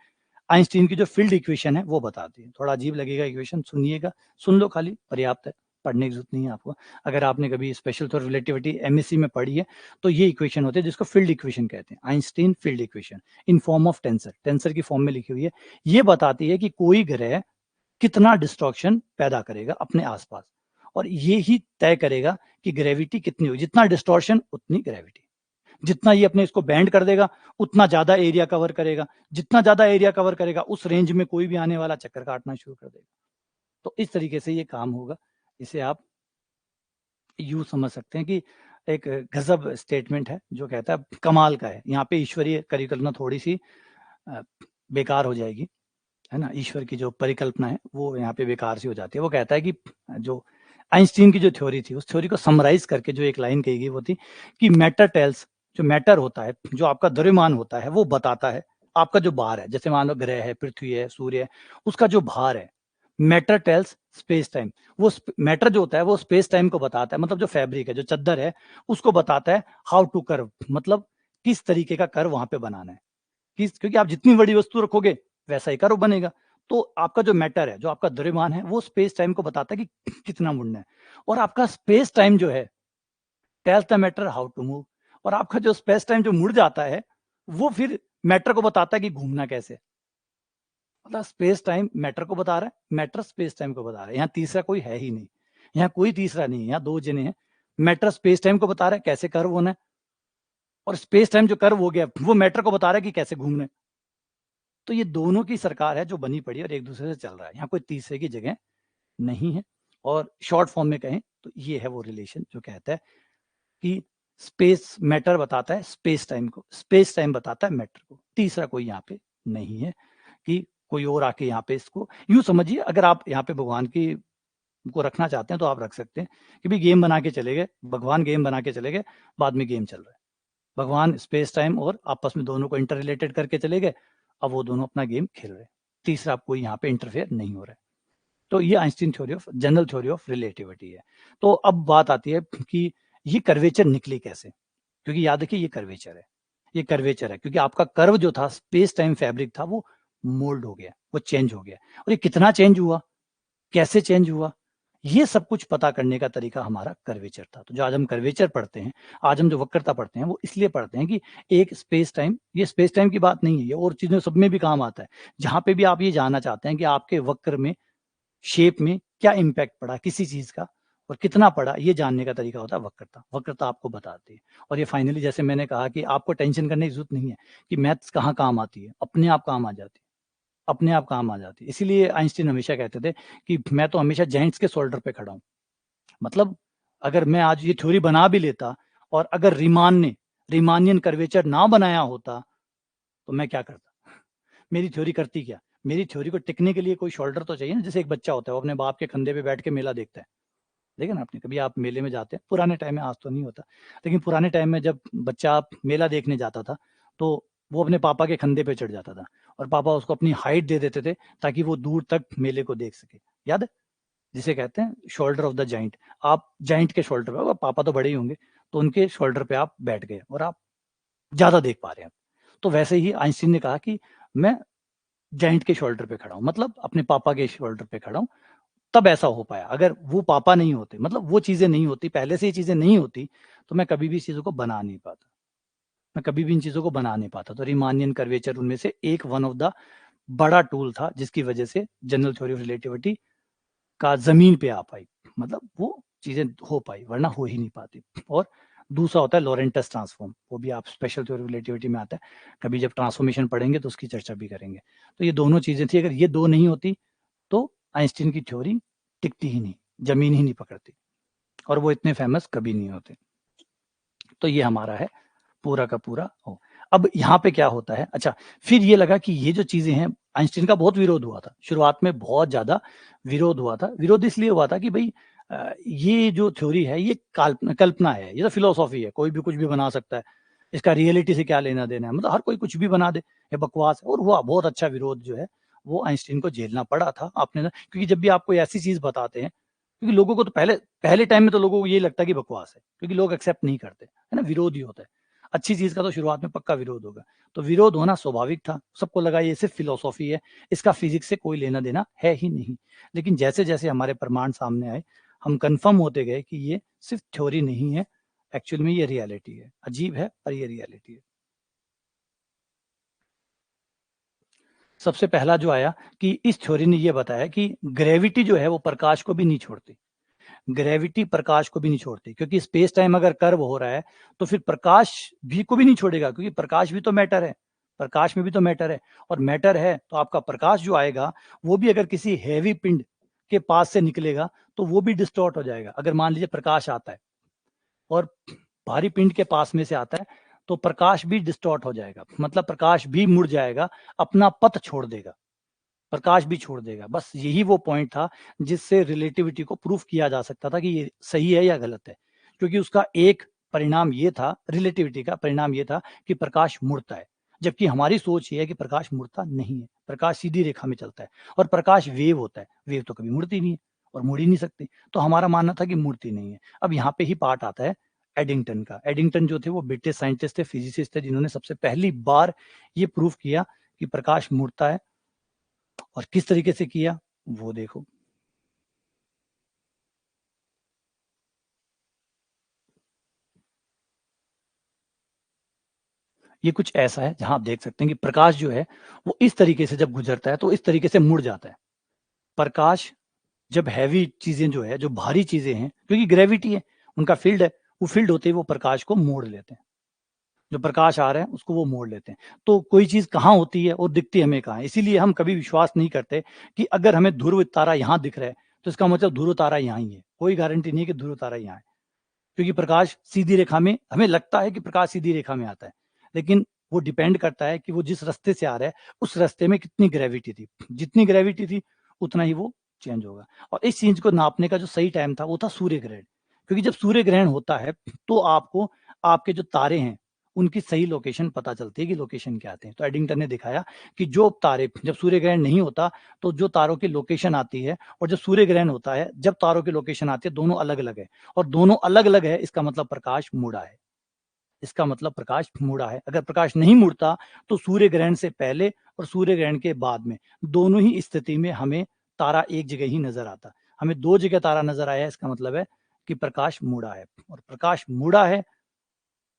आइंस्टीन की जो फील्ड इक्वेशन है वो बताती है। थोड़ा अजीब लगेगा इक्वेशन, सुनिएगा, सुन लो खाली, पर्याप्त है, पढ़ने की जरूरत नहीं है आपको। अगर आपने कभी स्पेशल थ्योरी रिलेटिविटी एमएससी में पढ़ी है तो ये इक्वेशन होती है जिसको फील्ड इक्वेशन कहते हैं, Einstein field equation in form of tensor, tensor की फॉर्म में लिखी हुई है। ये बताती है कि कोई ग्रह कितना डिस्ट्रॉक्शन पैदा करेगा अपने आसपास, और ये ही तय करेगा कि ग्रेविटी कितनी होगी। जितना डिस्टॉर्शन उतनी ग्रेविटी, जितना ये अपने इसको बैंड कर देगा उतना ज्यादा एरिया कवर करेगा, जितना ज्यादा एरिया कवर करेगा उस रेंज में कोई भी आने वाला चक्कर काटना शुरू कर देगा। तो इस तरीके से ये काम होगा। इसे आप यूं समझ सकते हैं कि एक गजब स्टेटमेंट है जो कहता है, कमाल का है। यहाँ पे ईश्वरीय परिकल्पना थोड़ी सी बेकार हो जाएगी, है ना। ईश्वर की जो परिकल्पना है वो यहाँ पे बेकार सी हो जाती है। वो कहता है कि जो आइंस्टीन की जो थ्योरी थी उस थ्योरी को समराइज करके जो एक लाइन कही गई वो थी कि मैटर टेल्स, जो मैटर होता है, जो आपका द्रव्यमान होता है, वो बताता है आपका जो भार है। जैसे मान लो ग्रह है, पृथ्वी है, सूर्य है, उसका जो भार है, मैटर टेल्स स्पेस टाइम। वो मैटर जो होता है वो स्पेस टाइम को बताता है, मतलब जो फैब्रिक है, जो चद्दर है, उसको बताता है हाउ टू कर्व, मतलब किस तरीके का कर्व वहां पे बनाना है। क्योंकि आप जितनी बड़ी वस्तु रखोगे वैसा ही कर्व बनेगा। तो आपका जो मैटर है, जो आपका द्रव्यमान है, वो स्पेस टाइम को बताता है कि कितना मुड़ना है। और आपका स्पेस टाइम जो है tells the matter how to move. और आपका जो स्पेस टाइम जो मुड़ जाता है वो फिर मैटर को बताता है कि घूमना कैसे। मतलब स्पेस टाइम मैटर को बता रहा है, मैटर स्पेस टाइम को बता रहा है। यहाँ तीसरा कोई है ही नहीं, यहाँ कोई तीसरा नहीं है, यहाँ दो जने हैं। मैटर स्पेस टाइम को बता रहा है कैसे कर्व होना है, और स्पेस टाइम जो कर्व हो गया वो मैटर को बता रहा है कि कैसे घूमना है। तो ये दोनों की सरकार है जो बनी पड़ी है और एक दूसरे से चल रहा है, यहाँ कोई तीसरे की जगह नहीं है। और शॉर्ट फॉर्म में कहें तो ये है वो रिलेशन जो कहता है कि स्पेस मैटर बताता है स्पेस टाइम को, स्पेस टाइम बताता है मैटर को। तीसरा कोई यहाँ पे नहीं है कि कोई और आके यहाँ पे इसको यूं समझिए। अगर आप यहाँ पे भगवान की को रखना चाहते हैं तो आप रख सकते हैं कि भी गेम बना के चले गए, भगवान गेम बना के चले गए, बाद में गेम चल रहा है। भगवान स्पेस टाइम और आपस में दोनों को इंटर रिलेटेड करके चले गए, अब वो दोनों अपना गेम खेल रहे हैं, तीसरा कोई यहाँ पे इंटरफेयर नहीं हो रहा है। तो ये Einstein theory of general theory of relativity है। तो अब बात आती है कि ये कर्वेचर निकली कैसे, क्योंकि याद रखिए ये कर्वेचर है, ये कर्वेचर है क्योंकि आपका कर्व जो था स्पेस टाइम फैब्रिक था वो मोल्ड हो गया, वो चेंज हो गया। और ये कितना चेंज हुआ, कैसे चेंज हुआ, ये सब कुछ पता करने का तरीका हमारा कर्वेचर था। तो जो आज हम कर्वेचर पढ़ते हैं, आज हम जो वक्रता पढ़ते हैं, वो इसलिए पढ़ते हैं कि एक स्पेस टाइम, ये स्पेस टाइम की बात नहीं है, ये और चीजों सब में भी काम आता है। जहां पे भी आप ये जानना चाहते हैं कि आपके वक्र में, शेप में क्या इम्पैक्ट पड़ा किसी चीज का और कितना पड़ा, ये जानने का तरीका होता है वक्रता। वक्रता आपको बताती है। और ये फाइनली जैसे मैंने कहा कि आपको टेंशन करने की जरूरत नहीं है कि मैथ्स कहाँ काम आती है, अपने आप काम आ जाती है, अपने आप काम आ जाती है। इसीलिए आइंस्टीन हमेशा कहते थे कि मैं तो हमेशा जाइंट्स के शोल्डर पे खड़ा हूँ। मतलब अगर मैं आज ये थ्योरी बना भी लेता और अगर रीमान ने रीमानियन कर्वेचर ना बनाया होता तो मैं क्या करता, मेरी थ्योरी करती क्या। मेरी थ्योरी को टिकने के लिए कोई शोल्डर तो चाहिए ना। जैसे एक बच्चा होता है वो अपने बाप के कंधे पे बैठ के मेला देखता है, देखा ना आपने कभी, आप मेले में जाते हैं पुराने टाइम में, आज तो नहीं होता, लेकिन पुराने टाइम में जब बच्चा मेला देखने जाता था तो वो अपने पापा के कंधे पे चढ़ जाता था और पापा उसको अपनी हाइट दे देते थे ताकि वो दूर तक मेले को देख सके। याद है, जिसे कहते हैं शोल्डर ऑफ द जाइंट। आप जाइंट के शोल्डर पे, पापा तो बड़े ही होंगे, तो उनके शोल्डर पे आप बैठ गए और आप ज्यादा देख पा रहे हैं। तो वैसे ही आइंस्टीन ने कहा कि मैं जाइंट के शोल्डर पे खड़ा हूं, मतलब अपने पापा के शोल्डर पे खड़ा हूं। तब ऐसा हो पाया, अगर वो पापा नहीं होते, मतलब वो चीजें नहीं होती, पहले से ये चीजें नहीं होती, तो मैं कभी भी इस चीजों को बना नहीं पाता, मैं कभी भी इन चीजों को बना नहीं पाता। तो रीमानियन कर्वेचर उनमें से एक वन ऑफ द बड़ा टूल था जिसकी वजह से जनरल थ्योरी ऑफ रिलेटिविटी का जमीन पे आ पाई, मतलब वो चीजें हो पाई, वरना हो ही नहीं पाती। और दूसरा होता है लॉरेंटस ट्रांसफॉर्म, वो भी आप स्पेशल थ्योरी ऑफ रिलेटिविटी में आता है, कभी जब ट्रांसफॉर्मेशन पढ़ेंगे तो उसकी चर्चा भी करेंगे। तो ये दोनों चीजें थी, अगर ये दो नहीं होती तो आइंस्टीन की थ्योरी टिकती ही नहीं, जमीन ही नहीं पकड़ती, और वो इतने फेमस कभी नहीं होते। तो ये हमारा है पूरा का पूरा हो। अब यहाँ पे क्या होता है, अच्छा फिर ये लगा कि ये जो चीज़ें हैं, आइंस्टीन का बहुत विरोध हुआ था। शुरुआत में बहुत ज़्यादा विरोध हुआ था। विरोध इसलिए हुआ था कि भई ये जो थ्योरी है ये कल्पना है, ये तो फिलॉसफी है, कोई भी कुछ भी बना सकता है। इसका रियलिटी से क्या लेना-देना है? मतलब हर कोई कुछ भी बना दे, ये बकवास है। और हुआ बहुत अच्छा विरोध जो है, वो आइंस्टीन को झेलना पड़ा था। आपने ना, क्योंकि जब भी आप कोई ऐसी चीज़ बताते हैं, क्योंकि लोगों को तो पहले पहले टाइम में तो लोगों को ये लगता है कि बकवास है, क्योंकि लोग एक्सेप्ट नहीं करते, है ना? विरोध ही होता है। अच्छी चीज़ का तो शुरुआत में पक्का विरोध होगा। तो विरोध होना स्वाभाविक था। सबको लगा ये सिर्फ़ फ़िलॉसफ़ी है, इसका फ़िज़िक्स से कोई लेना-देना है ही नहीं। लेकिन जैसे-जैसे हमारे प्रमाण सामने आए, हम कन्फर्म होते गए कि ये सिर्फ़ थ्योरी नहीं है, एक्चुअल में ये रियलिटी है। अजीब है, पर ये रियलिटी है। सबसे पहला जो आया कि इस थ्योरी ने ये बताया कि ग्रेविटी जो है वो प्रकाश को भी नहीं छोड़ती। ग्रेविटी प्रकाश को भी नहीं छोड़ती, क्योंकि स्पेस टाइम अगर कर्व हो रहा है, तो फिर प्रकाश भी को भी नहीं छोड़ेगा, क्योंकि प्रकाश भी तो मैटर है। प्रकाश में भी तो मैटर है, और मैटर है तो आपका प्रकाश जो आएगा, वो भी अगर किसी हेवी पिंड के पास से निकलेगा, तो वो भी डिस्टॉर्ट हो जाएगा। अगर मान लीजिए प्रकाश आता है और भारी पिंड के पास में से आता है, तो प्रकाश भी डिस्टॉर्ट हो जाएगा। मतलब प्रकाश भी मुड़ जाएगा, अपना पथ छोड़ देगा। प्रकाश भी छोड़ देगा। बस यही वो पॉइंट था जिससे रिलेटिविटी को प्रूफ किया जा सकता था कि ये सही है या गलत है। क्योंकि उसका एक परिणाम ये था, रिलेटिविटी का परिणाम ये था कि प्रकाश मुड़ता है। जबकि हमारी सोच ये है कि प्रकाश मुड़ता नहीं है, प्रकाश सीधी रेखा में चलता है, और प्रकाश वेव होता है, वेव तो कभी मुड़ती नहीं है और मुड़ ही नहीं सकती। तो हमारा मानना था कि मुड़ती नहीं है। अब यहाँ पे ही पार्ट आता है एडिंगटन का। एडिंगटन जो थे वो ब्रिटिश साइंटिस्ट थे, फिजिसिस्ट थे, जिन्होंने सबसे पहली बार ये प्रूफ किया कि प्रकाश मुड़ता है। और किस तरीके से किया, वो देखो। ये कुछ ऐसा है जहाँ आप देख सकते हैं कि प्रकाश जो है, वो इस तरीके से जब गुज़रता है, तो इस तरीके से मुड़ जाता है। प्रकाश जब हैवी चीज़ें जो है, जो भारी चीज़ें हैं, क्योंकि ग्रेविटी है, उनका फ़ील्ड है, वो फ़ील्ड होते ही वो प्रकाश को मोड़ लेते हैं। जो प्रकाश आ रहा है, उसको वो मोड़ लेते हैं। तो कोई चीज़ कहाँ होती है और दिखती हमें कहाँ है। इसीलिए हम कभी विश्वास नहीं करते कि अगर हमें ध्रुव तारा यहाँ दिख रहा है, तो इसका मतलब ध्रुव तारा यहाँ ही है। कोई गारंटी नहीं है कि ध्रुव तारा यहाँ है। क्योंकि प्रकाश सीधी रेखा में, हमें लगता है कि प्रकाश सीधी रेखा में आता है, लेकिन वो डिपेंड करता है कि वो जिस रास्ते से आ रहा है, उस रास्ते में कितनी ग्रेविटी थी। जितनी ग्रेविटी थी, उतना ही वो चेंज होगा। और इस चीज़ को नापने का जो सही टाइम था, वो था सूर्य ग्रहण। क्योंकि जब सूर्य ग्रहण होता है, तो आपको आपके जो तारे हैं, उनकी सही लोकेशन पता चलती है कि लोकेशन क्या आते हैं। तो एडिंगटन ने दिखाया कि जो तारे, जब सूर्य ग्रहण नहीं होता, तो जो तारों की लोकेशन आती है, और जब सूर्य ग्रहण होता है, जब तारों की लोकेशन आती है, दोनों अलग-अलग है। और दोनों अलग-अलग है, इसका मतलब प्रकाश मुड़ा है। इसका मतलब प्रकाश मुड़ा है। अगर प्रकाश नहीं मुड़ता, तो सूर्य ग्रहण से पहले और सूर्य ग्रहण के बाद में, दोनों ही स्थिति में हमें तारा एक जगह ही नज़र आता। हमें 2 जगह तारा नज़र आया, इसका मतलब है कि प्रकाश मुड़ा है, और प्रकाश मुड़ा है,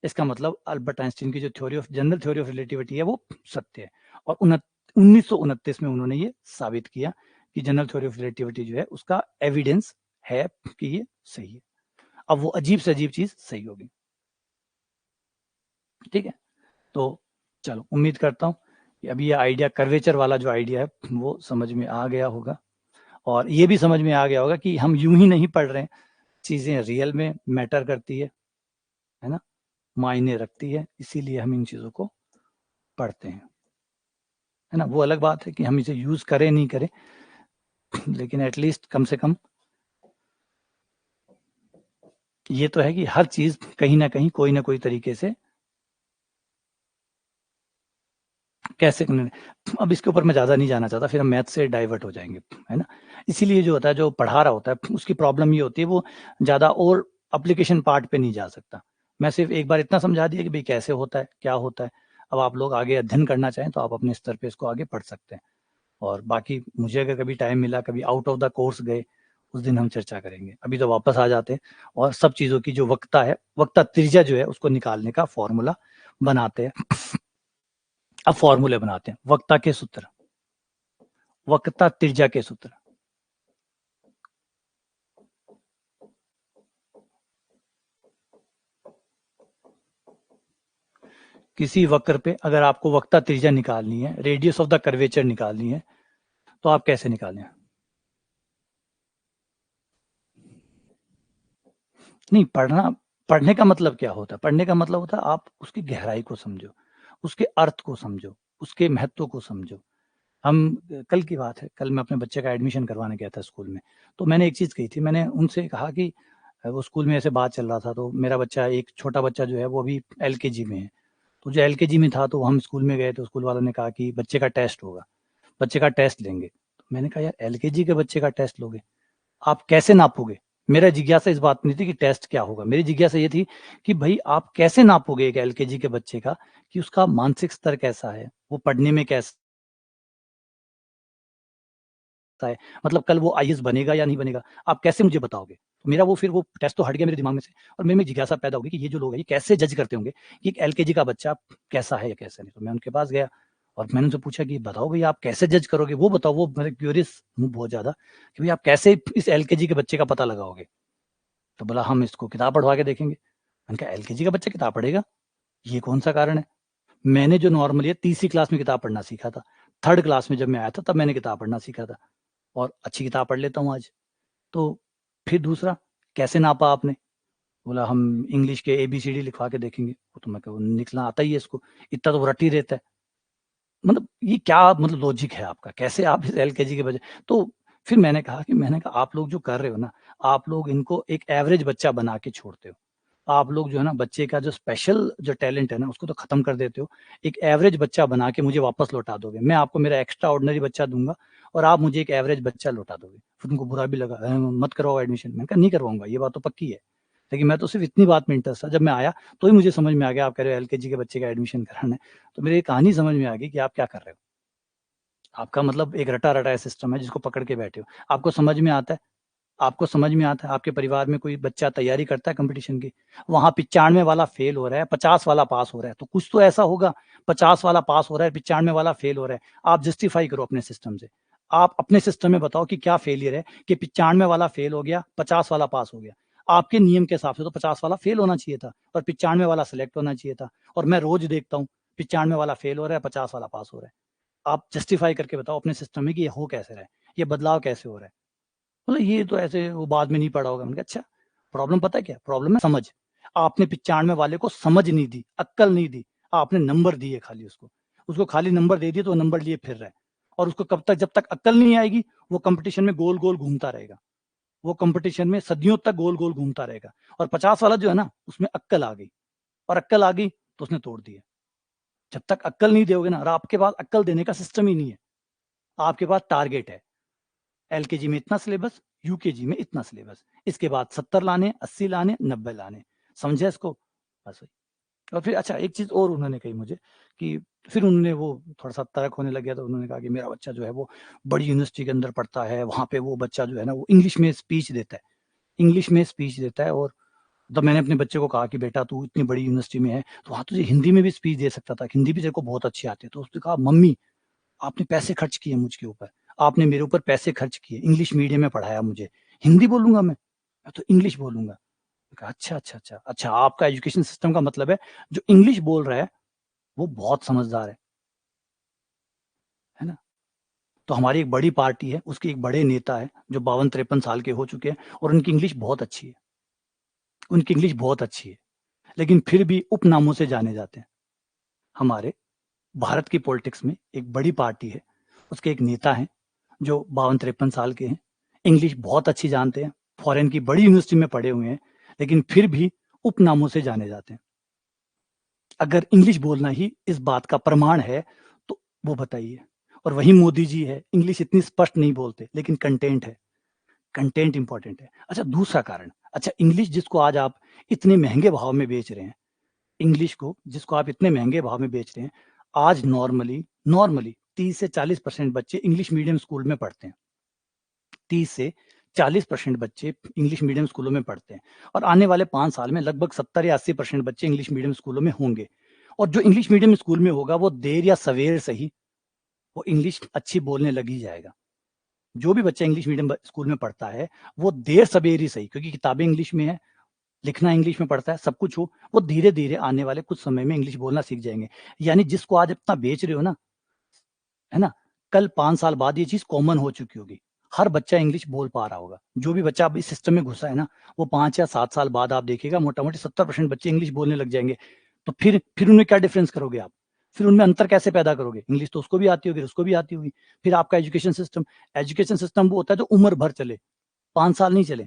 इसका मतलब अल्बर्ट आइंस्टीन की जो जनरल थ्योरी ऑफ रिलेटिविटी है, वो सत्य है। और 1929 में उन्होंने ये साबित किया कि जनरल थ्योरी ऑफ रिलेटिविटी जो है, उसका एविडेंस है कि ये सही है। अब वो अजीब से अजीब चीज़ सही होगी। ठीक है? तो चलो, उम्मीद करता हूँ कि अभी ये आइडिया, कर्वेचर वाला जो आइडिया है, वो समझ में आ गया होगा। और ये भी समझ में आ गया होगा कि हम यूँ ही नहीं पढ़ रहे हैं, चीज़ें रियल में मैटर करती है ना? मायने रखती है, इसीलिए हम इन चीज़ों को पढ़ते हैं, है ना? वो अलग बात है कि हम इसे यूज़ करें, नहीं करें, लेकिन एट लीस्ट कम से कम ये तो है कि हर चीज़ कहीं न कहीं, कोई न कोई तरीके से कैसे करना है। अब इसके ऊपर मैं ज़्यादा नहीं जाना चाहता, फिर हम मैथ से डाइवर्ट हो जाएँगे, है ना? इसीलिए जो होता है, जो पढ़ा रहा होता है, उसकी प्रॉब्लम ये होती है, वो ज़्यादा और एप्लीकेशन पार्ट पे नहीं जा सकता। मैं सिर्फ़ एक बार इतना समझा दिया कि भई कैसे होता है, क्या होता है। अब आप लोग आगे अध्ययन करना चाहें, तो आप अपने स्तर पे इसको आगे पढ़ सकते हैं। और बाकी मुझे अगर कभी टाइम मिला, कभी आउट ऑफ द कोर्स गए, उस दिन हम चर्चा करेंगे। अभी तो वापस आ जाते हैं और सब चीज़ों की जो वक्रता है, वक्रता त्रिज्या जो है, उसको निकालने का फ़ॉर्मूला बनाते हैं। अब फ़ॉर्मूले बनाते हैं, वक्रता के सूत्र, वक्रता त्रिज्या के सूत्र। किसी वक्र पे अगर आपको वक्रता त्रिज्या निकालनी है, रेडियस ऑफ द कर्वेचर निकालनी है, तो आप कैसे निकालें? नहीं, पढ़ना, पढ़ने का मतलब क्या होता है? पढ़ने का मतलब होता है आप उसकी गहराई को समझो, उसके अर्थ को समझो, उसके महत्व को समझो। हम कल की बात है, कल मैं अपने बच्चे का एडमिशन करवाने गया था स्कूल में, तो मैंने एक चीज़ कही थी, मैंने उनसे कहा कि वो स्कूल में ऐसे बात चल रहा था, तो मेरा बच्चा, एक छोटा बच्चा जो है वो अभी एलकेजी में है। तो जो एलकेजी में था, तो हम स्कूल में गए, तो स्कूल वालों ने कहा कि बच्चे का टेस्ट होगा, बच्चे का टेस्ट लेंगे। तो मैंने कहा, यार एलकेजी के बच्चे का टेस्ट लोगे? आप कैसे नापोगे? मेरा जिज्ञासा इस बात में नहीं थी कि टेस्ट क्या होगा, मेरी जिज्ञासा ये थी कि भई आप कैसे नापोगे एक एलकेजी के बच्चे का, कि उसका मानसिक स्तर कैसा है, वो पढ़ने में कैसा है, मतलब कल वो आईएएस बनेगा या नहीं बनेगा, आप कैसे मुझे बताओगे? तो मेरा वो, फिर वो टेस्ट तो हट गया मेरे दिमाग में से, और मेरे में जिज्ञासा पैदा हो गई कि ये जो लोग हैं, ये कैसे जज करते होंगे कि एक एलकेजी का बच्चा कैसा है या कैसा नहीं? तो मैं उनके पास गया और मैंने उनसे पूछा कि बताओ भई आप कैसे जज करोगे? वो बताओ, वो मेरे क्यूरियस हूँ बहुत ज़्यादा कि भई आप कैसे इस एलकेजी के बच्चे का पता लगाओगे? तो बोला, हम इसको किताब पढ़वा के देखेंगे। मैंने कहा, एलकेजी का बच्चा किताब पढ़ेगा? ये कौन-सा कारण है? मैंने जो नॉर्मली है तीसरी क्लास में किताब पढ़ना सीखा था। 3rd क्लास में जब मैं आया था, तब मैंने किताब पढ़ना सीखा था और अच्छी किताब पढ़ लेता हूँ आज। तो फिर दूसरा, कैसे नापा आपने? बोला, हम इंग्लिश के एबीसीडी लिखवा के देखेंगे। वो तो मैं कहूँ लिखना आता ही है इसको, इतना तो वो रट ही रहता है। मतलब ये क्या मतलब लॉजिक है आपका? कैसे आप इस एलकेजी के बजाय, तो फिर मैंने कहा आप लोग जो कर रहे हो ना, आप लोग इनको एक एवरेज बच्चा बना के छोड़ते हो। आप लोग जो है ना, बच्चे का जो स्पेशल जो टैलेंट है ना, उसको तो खत्म कर देते हो। एक एवरेज बच्चा बना के मुझे वापस लौटा दोगे। मैं आपको मेरा एक्स्ट्रा ऑर्डिनरी बच्चा दूँगा और आप मुझे एक एवरेज बच्चा लौटा दोगे। फिर उनको बुरा भी लगा, मत करवाओ एडमिशन। मैंने कहा, नहीं करवाऊँगा, ये बात तो पक्की है। लेकिन मैं तो सिर्फ़ इतनी बात में इंटरेस्ट था, जब मैं आया तो ही मुझे समझ में आ गया, आप कह रहे हो एलकेजी के बच्चे का एडमिशन कराना है। तो मेरी ये कहानी समझ में आ गई कि आप क्या कर रहे हो। आपका मतलब एक रटा-रटाया सिस्टम है जिसको पकड़ के बैठे हो। आपको समझ में आता है, आपको समझ में आता है, आपके परिवार में कोई बच्चा तैयारी करता है कॉम्पिटिशन की, वहाँ 95 वाला फेल हो रहा है, 50 वाला पास हो रहा है, तो कुछ तो ऐसा होगा, 50 वाला पास हो रहा है, 95 वाला फेल हो रहा है। आप जस्टिफाई करो अपने सिस्टम से। आप अपने सिस्टम में बताओ कि क्या फेलियर है कि 95 वाला फेल हो गया, 50 वाला पास हो गया। आपके नियम के हिसाब से तो 50 वाला फेल होना चाहिए था और 95 वाला सेलेक्ट होना चाहिए था, और मैं रोज़ देखता हूँ 95 वाला फेल हो रहा है, 50 वाला पास हो रहा है। आप जस्टिफाई करके बताओ अपने सिस्टम में कि ये हो कैसे रहा है? ये बदलाव कैसे हो रहा है? बोले, ये तो ऐसे वो बाद में नहीं पढ़ा होगा। मैंने कहा, अच्छा, प्रॉब्लम पता है क्या है? प्रॉब्लम है समझ। आपने 95 वाले को समझ नहीं दी, अक्ल नहीं दी, आपने नंबर दिए खाली उसको। उसको खाली नंबर दे दिए तो वो नंबर लिए फिर रहा है, और उसको कब तक, जब तक अक्ल नहीं आएगी, वो कॉम्पिटिशन में गोल-गोल घूमता रहेगा। वो कॉम्पिटिशन में सदियों तक गोल-गोल घूमता रहेगा, और 50 वाला जो है ना, उसमें अक्ल आ गई, और अक्ल आ गई तो उसने तोड़ दिया। जब तक अक्ल नहीं दोगे ना, और आपके पास अक्ल देने का सिस्टम ही नहीं है, आपके पास टारगेट है। एलकेजी में इतना सिलेबस, यूकेजी में इतना सिलेबस, इसके बाद 70 लाने, 80 लाने, 90 लाने, समझे इसको? बस वही। और फिर अच्छा, एक चीज़ और उन्होंने कही मुझे कि फिर उन्होंने वो थोड़ा-सा तर्क होने लग गया, तो उन्होंने कहा कि मेरा बच्चा जो है वो बड़ी यूनिवर्सिटी के अंदर पढ़ता है, वहाँ पे वो बच्चा जो है ना, वो इंग्लिश में स्पीच देता है, इंग्लिश में स्पीच देता है। और तब मैंने अपने बच्चे को कहा कि बेटा, तू इतनी बड़ी यूनिवर्सिटी में है, तो वहाँ तुझे हिंदी में भी स्पीच दे सकता था, हिंदी भी तेरे को बहुत अच्छी आती है। तो उसने कहा, मम्मी, आपने पैसे खर्च किए मुझके ऊपर, आपने मेरे ऊपर पैसे खर्च किए, इंग्लिश मीडियम में पढ़ाया मुझे, हिंदी बोलूँगा मैं तो इंग्लिश बोलूँगा। मैंने कहा, अच्छा, अच्छा, अच्छा, अच्छा, आपका एजुकेशन सिस्टम का मतलब है, जो इंग्लिश बोल रहा है, वो बहुत समझदार है ना? तो हमारी एक बड़ी पार्टी है, उसके एक बड़े नेता हैं, जो 52-53 साल के हो चुके हैं, और उनकी इंग्लिश बहुत अच्छी है, उनकी इंग्लिश बहुत अच्छी है, लेकिन फिर भी उपनामों से जाने जाते हैं। हमारे भारत की पॉलिटिक्स में एक बड़ी पार्टी है, उसके एक नेता हैं, जो 52-53 साल के हैं, इंग्लिश बहुत अच्छी जानते हैं, फॉरेन की बड़ी यूनिवर्सिटी में पढ़े हुए हैं, लेकिन फिर भी उपनामों से जाने जाते हैं। अगर इंग्लिश बोलना ही इस बात का प्रमाण है, तो वो बताइए। और वही मोदी जी है, इंग्लिश इतनी स्पष्ट नहीं बोलते, लेकिन कंटेंट है, कंटेंट इंपॉर्टेंट है। अच्छा, दूसरा कारण, अच्छा, इंग्लिश जिसको आज आप इतने महँगे भाव में बेच रहे हैं, इंग्लिश को जिसको आप इतने महँगे भाव में बेच रहे हैं, आज नॉर्मली नॉर्मली 30 से 40% बच्चे इंग्लिश मीडियम स्कूल में पढ़ते हैं। 30 से 40% बच्चे इंग्लिश मीडियम स्कूलों में पढ़ते हैं, और आने वाले 5 साल में लगभग 70 या 80% बच्चे इंग्लिश मीडियम स्कूलों में होंगे। और जो इंग्लिश मीडियम स्कूल में होगा, वो देर या सवेर सही, वो इंग्लिश अच्छी बोलने लग ही जाएगा। जो भी बच्चा इंग्लिश मीडियम स्कूल में पढ़ता है, वो देर सवेर ही सही, क्योंकि किताबें इंग्लिश में है, लिखना इंग्लिश में पड़ता है, सब कुछ हो, वो धीरे-धीरे आने वाले कुछ समय में इंग्लिश बोलना सीख जाएँगे। यानी जिसको आज इतना बेच रहे हो ना, है ना? कल 5 साल बाद ये चीज़ कॉमन हो चुकी होगी। हर बच्चा इंग्लिश बोल पा रहा होगा। जो भी बच्चा अब इस सिस्टम में घुसा है ना, वो 5 या 7 साल बाद आप देखिएगा मोटा-मोटी 70% बच्चे इंग्लिश बोलने लग जाएँगे। तो फिर उनमें क्या डिफरेंस करोगे आप? फिर उनमें अंतर कैसे पैदा करोगे? इंग्लिश तो उसको भी आती होगी, उसको भी आती होगी। फिर आपका एजुकेशन सिस्टम वो होता है जो उम्र भर चले, 5 साल नहीं चले।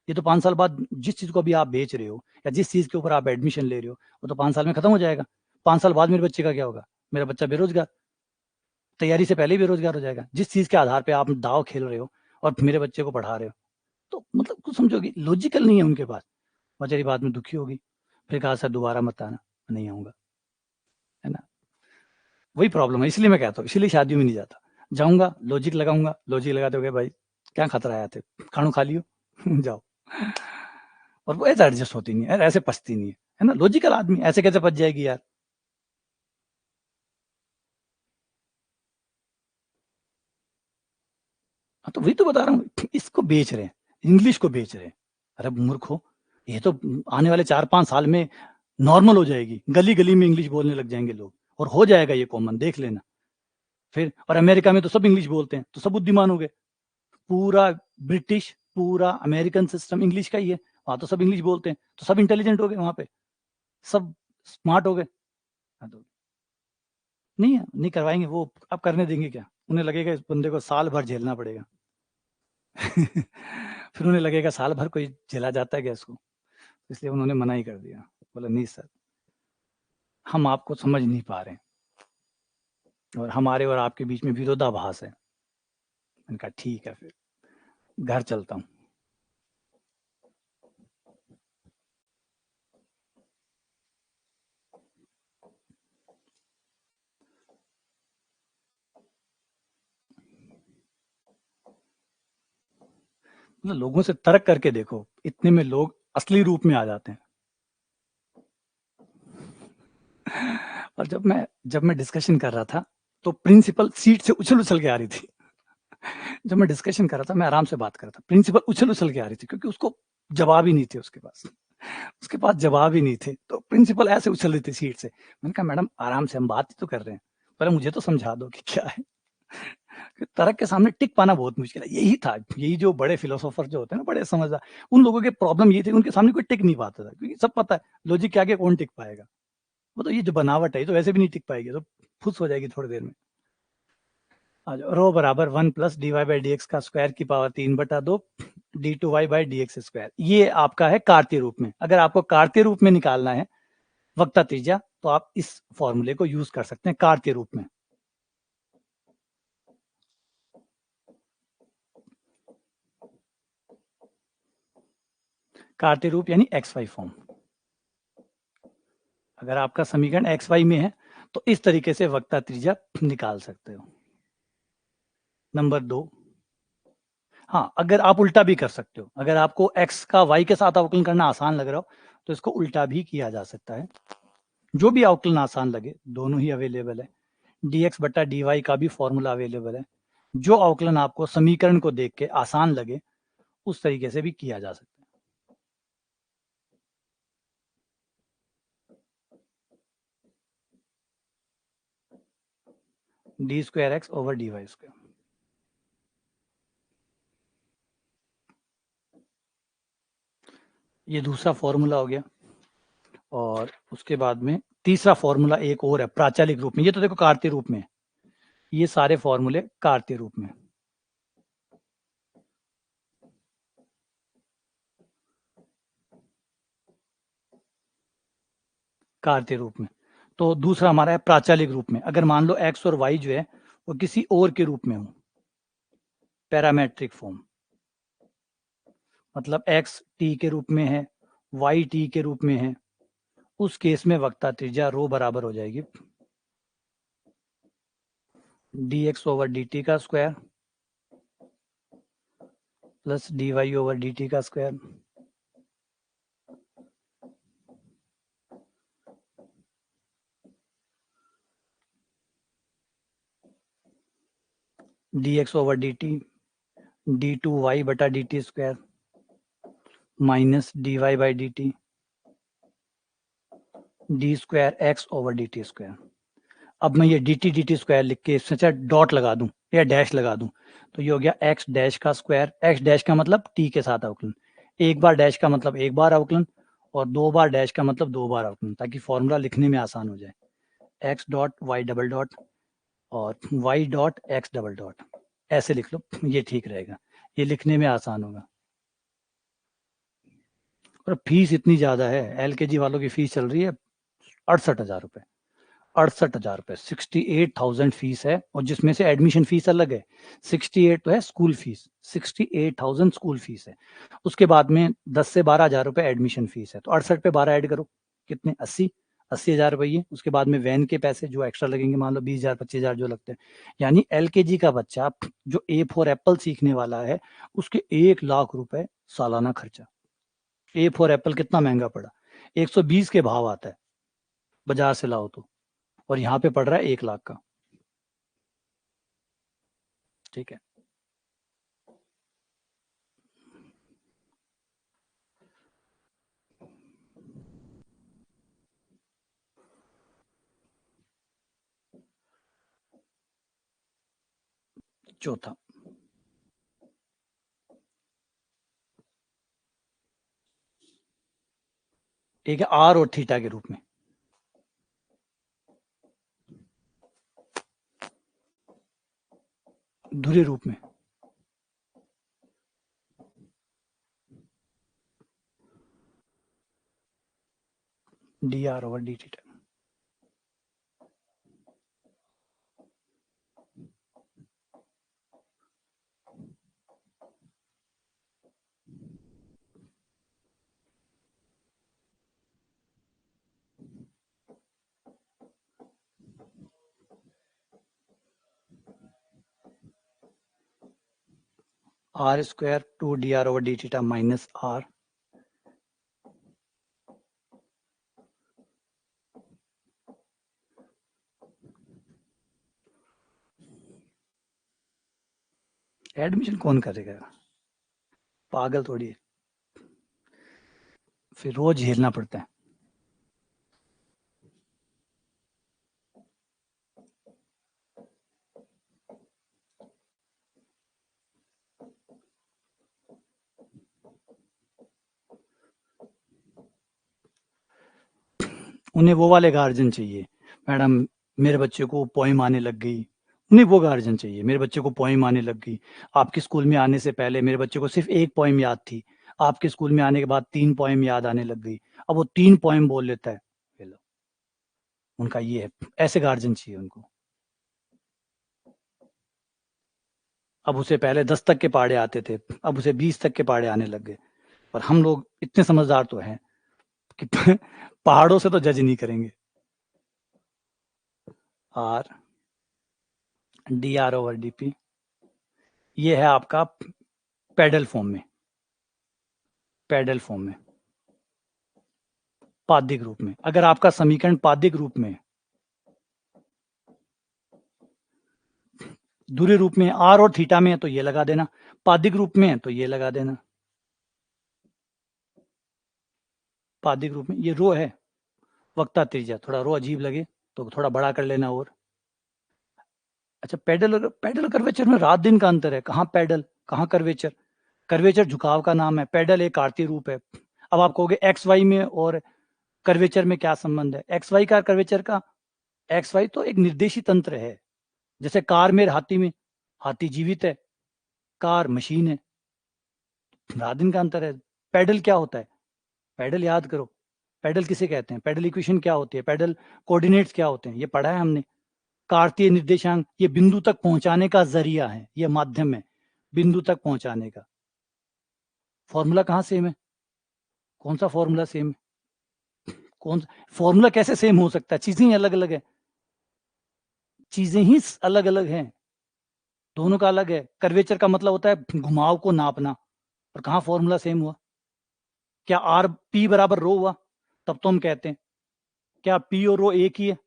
ये तो 5 साल बाद जिस चीज़ को अभी आप बेच रहे हो या जिस चीज़ के ऊपर आप एडमिशन ले रहे हो, वो तो 5 साल में खत्म हो जाएगा। 5 साल बाद मेरे बच्चे का क्या होगा? मेरा बच्चा बेरोज़गार, तैयारी से पहले ही बेरोज़गार हो जाएगा। जिस चीज़ के आधार पे आप दाँव खेल रहे हो और मेरे बच्चे को पढ़ा रहे हो, तो मतलब कुछ समझो कि लॉजिकल नहीं है उनके पास। बेचारी बाद में दुखी होगी, फिर कहा सर दोबारा मत आना, नहीं आऊँगा, है ना? वही प्रॉब्लम है, इसलिए मैं कहता हूँ, इसीलिए शादियों में नहीं जाता। जाऊँगा, लॉजिक लगाऊँगा, लॉजिक लगाते हुए भाई क्या खतरा है आते, खाणो खा लियो जाओ। और वो ऐसे एडजस्ट होती नहीं है, ऐसे पचती नहीं है ना? लॉजिकल आदमी ऐसे कैसे पच जाएगी यार? हाँ, तो वही तो बता रहा हूँ, इसको बेच रहे हैं, इंग्लिश को बेच रहे हैं। अरे मूर्खों, ये तो आने वाले 4-5 साल में नॉर्मल हो जाएगी, गली-गली में इंग्लिश बोलने लग जाएँगे लोग और हो जाएगा ये कॉमन, देख लेना। फिर और अमेरिका में तो सब इंग्लिश बोलते हैं, तो सब बुद्धिमान हो गए। पूरा ब्रिटिश, पूरा अमेरिकन सिस्टम इंग्लिश का ही है, वहाँ तो सब इंग्लिश बोलते हैं, तो सब इंटेलिजेंट हो गए वहाँ पे, सब स्मार्ट हो गए। हाँ, तो नहीं करवाएँगे वो, अब करने देंगे क्या? उन्हें लगेगा इस बंदे को साल भर झेलना पड़ेगा। फिर उन्हें लगेगा साल भर कोई झेला जाता है क्या इसको? इसलिए उन्होंने मना ही कर दिया। बोला नहीं सर, हम आपको समझ नहीं पा रहे हैं और हमारे और आपके बीच में विरोधाभास है। मैंने कहा ठीक है फिर, घर चलता हूँ। मतलब लोगों से तर्क करके देखो, इतने में लोग असली रूप में आ जाते हैं। और जब मैं डिस्कशन कर रहा था, तो प्रिंसिपल सीट से उछल-उछल के आ रही थी। जब मैं डिस्कशन कर रहा था, मैं आराम से बात कर रहा था। प्रिंसिपल उछल-उछल के आ रही थी क्योंकि उसको जवाब ही नहीं थे उसके पास। उसके पास जवाब ही नहीं थे, तो प्रिंसिपल ऐसे उछल रही थी सीट से। मैंने कहा मैडम आराम से हम बात ही तो कर रहे हैं, पहले मुझे तो समझा दो कि क्या है। कि तर्क के सामने टिक पाना बहुत मुश्किल है। यही था, यही जो बड़े फिलोसोफर जो होते हैं ना, बड़े समझदार, उन लोगों की प्रॉब्लम ये थी, उनके सामने कोई टिक नहीं पाता था क्योंकि सब पता है, लॉजिक के आगे कौन टिक पाएगा। वो तो ये जो बनावट है, ये तो वैसे भी नहीं टिक पाएगी, तो फुस हो जाएगी थोड़ी देर में। आ जाओ, रो बराबर 1 plus D Y by d x का स्क्वायर की power 3/2 d two y by d x square. ये आपका है कार्तीय रूप में। अगर आपको कार्तीय रूप में निकालना है वक्ता त्रिज्या, तो आप इस फॉर्मूले को यूज कर सकते हैं कार्तीय रूप में। कार्तीय रूप यानी एक्स वाई फॉर्म। अगर आपका समीकरण एक्स वाई में है तो इस तरीके से वक्ता त्रिज्या निकाल सकते हो। नंबर 2, हाँ, अगर आप उल्टा भी कर सकते हो, अगर आपको x का y के साथ अवकलन करना आसान लग रहा हो तो इसको उल्टा भी किया जा सकता है। जो भी अवकलन आसान लगे, दोनों ही अवेलेबल है। dx बटा dy का भी फॉर्मूला अवेलेबल है। जो अवकलन आपको समीकरण को देख के आसान लगे, उस तरीके से भी किया जा सकता है। D square x over d y square. ये दूसरा फॉर्मूला हो गया। और उसके बाद में तीसरा फॉर्मूला एक और है प्राचालिक रूप में। ये तो देखो कार्तीय रूप में है, ये सारे फॉर्मूले कार्तीय रूप में। कार्तीय रूप में। तो दूसरा हमारा है प्राचालिक रूप में। अगर मान लो एक्स और वाई जो है वो किसी और के रूप में हो, पैरामेट्रिक फॉर्म, मतलब एक्स टी के रूप में है, वाई टी के रूप में है, उस केस में वक्ता त्रिज्या रो बराबर हो जाएगी D X over D T का square plus D Y over D T का square D X over D T D two Y बटा D T square minus D Y by D T D square x over D T square. अब मैं ये D T square लिख के इससे चाहे dot लगा दूं या डैश लगा दूं, तो ये हो गया एक्स डैश का स्क्वायर। एक्स डैश का मतलब टी के साथ अवकलन, एक बार डैश का मतलब एक बार अवकलन, और 2 बार डैश का मतलब 2 बार अवकलन, ताकि फॉर्मूला लिखने में आसान हो जाए। X dot Y double dot और Y dot X double dot, ऐसे लिख लो, ये ठीक रहेगा, ये लिखने में आसान होगा। और फीस इतनी ज़्यादा है, एलकेजी वालों की फीस चल रही है 68,000 रुपये, 68,000 रुपये, 68,000 फीस है, और जिसमें से एडमिशन फीस अलग है, 68 तो है स्कूल फीस, 68,000 स्कूल फीस है, उसके बाद में 10 से 12,000 रुपये एडमिशन फीस है, तो 68 पे 12 ऐड करो, कितने, 80,000 रुपये। उसके बाद में वैन के पैसे जो एक्स्ट्रा लगेंगे, मान लो 20,000 25,000 जो लगते हैं, यानी एलकेजी का बच्चा जो ए फॉर एप्पल सीखने वाला है, उसके 1 लाख रुपए सालाना खर्चा। ए फॉर एप्पल कितना महंगा पड़ा, 120 के भाव आता है बाजार से लाओ तो, और यहाँ पे पड़ रहा है 1 लाख का। ठीक है, चौथा, एक है आर और थीटा के रूप में, धुरे रूप में, d r over d theta. R square 2 d r over d theta minus r, admission कौन करेगा, पागल थोड़ी है, फिर रोज झेलना पड़ता है। उन्हें वो वाले गार्जियन चाहिए, मैडम मेरे बच्चे को पोइम आने लग गई, उन्हें वो गार्जियन चाहिए, मेरे बच्चे को पोइम आने लग गई, आपके स्कूल में आने से पहले मेरे बच्चे को सिर्फ एक पोइम याद थी, आपके स्कूल में आने के बाद 3 पोइम याद आने लग गई, अब वो 3 पोइम बोल लेता है। लो, उनका ये है, ऐसे गार्जियन चाहिए उनको। अब उसे पहले 10 तक के पहाड़े आते थे, अब उसे 20 तक के पहाड़े आने लग गए, और हम लोग इतने समझदार तो हैं कि पहाड़ों से तो जज नहीं करेंगे। Are d r over D P, ये है आपका पैडल फॉर्म में, पैडल फॉर्म में, पादिक रूप में। अगर आपका समीकरण पादिक रूप में, दूरी रूप में, आर और थीटा में है तो ये लगा देना, पादिक रूप में है तो ये लगा देना, पादिक रूप में, ये रो है, वक्ता त्रिज्या, थोड़ा रो अजीब लगे तो थोड़ा बड़ा कर लेना। और अच्छा, पैडल कर्वेचर में रात दिन का अंतर है, कहाँ पैडल कहाँ कर्वेचर, कर्वेचर झुकाव का नाम है, पैडल एक कार्तीय रूप है। अब आप कहोगे एक्स वाई में और कर्वेचर में क्या संबंध है, एक्स वाई का कर्वेचर का, एक्स वाई तो एक निर्देशी तंत्र है, जैसे कार में हाथी में, हाथी जीवित है, कार मशीन है, रात दिन का अंतर है। पैडल क्या होता है, पैडल याद करो, पैडल किसे कहते हैं, पैडल इक्वेशन क्या होती है, पैडल कोऑर्डिनेट्स क्या होते हैं, ये पढ़ा है हमने। कार्तीय निर्देशांक ये बिंदु तक पहुंचाने का जरिया है, ये माध्यम है बिंदु तक पहुंचाने का। फॉर्मूला कहाँ सेम है, कौन सा फॉर्मूला सेम है, कौन फॉर्मूला कैसे सेम हो सकता है, चीजें ही अलग अलग है, चीजें ही अलग अलग हैं, दोनों का अलग है। कर्वेचर का मतलब होता है घुमाव को नापना, और कहाँ फॉर्मूला सेम हुआ, क्या आर पी बराबर रो हुआ, तब तो हम कहते हैं क्या पी और रो एक ही है,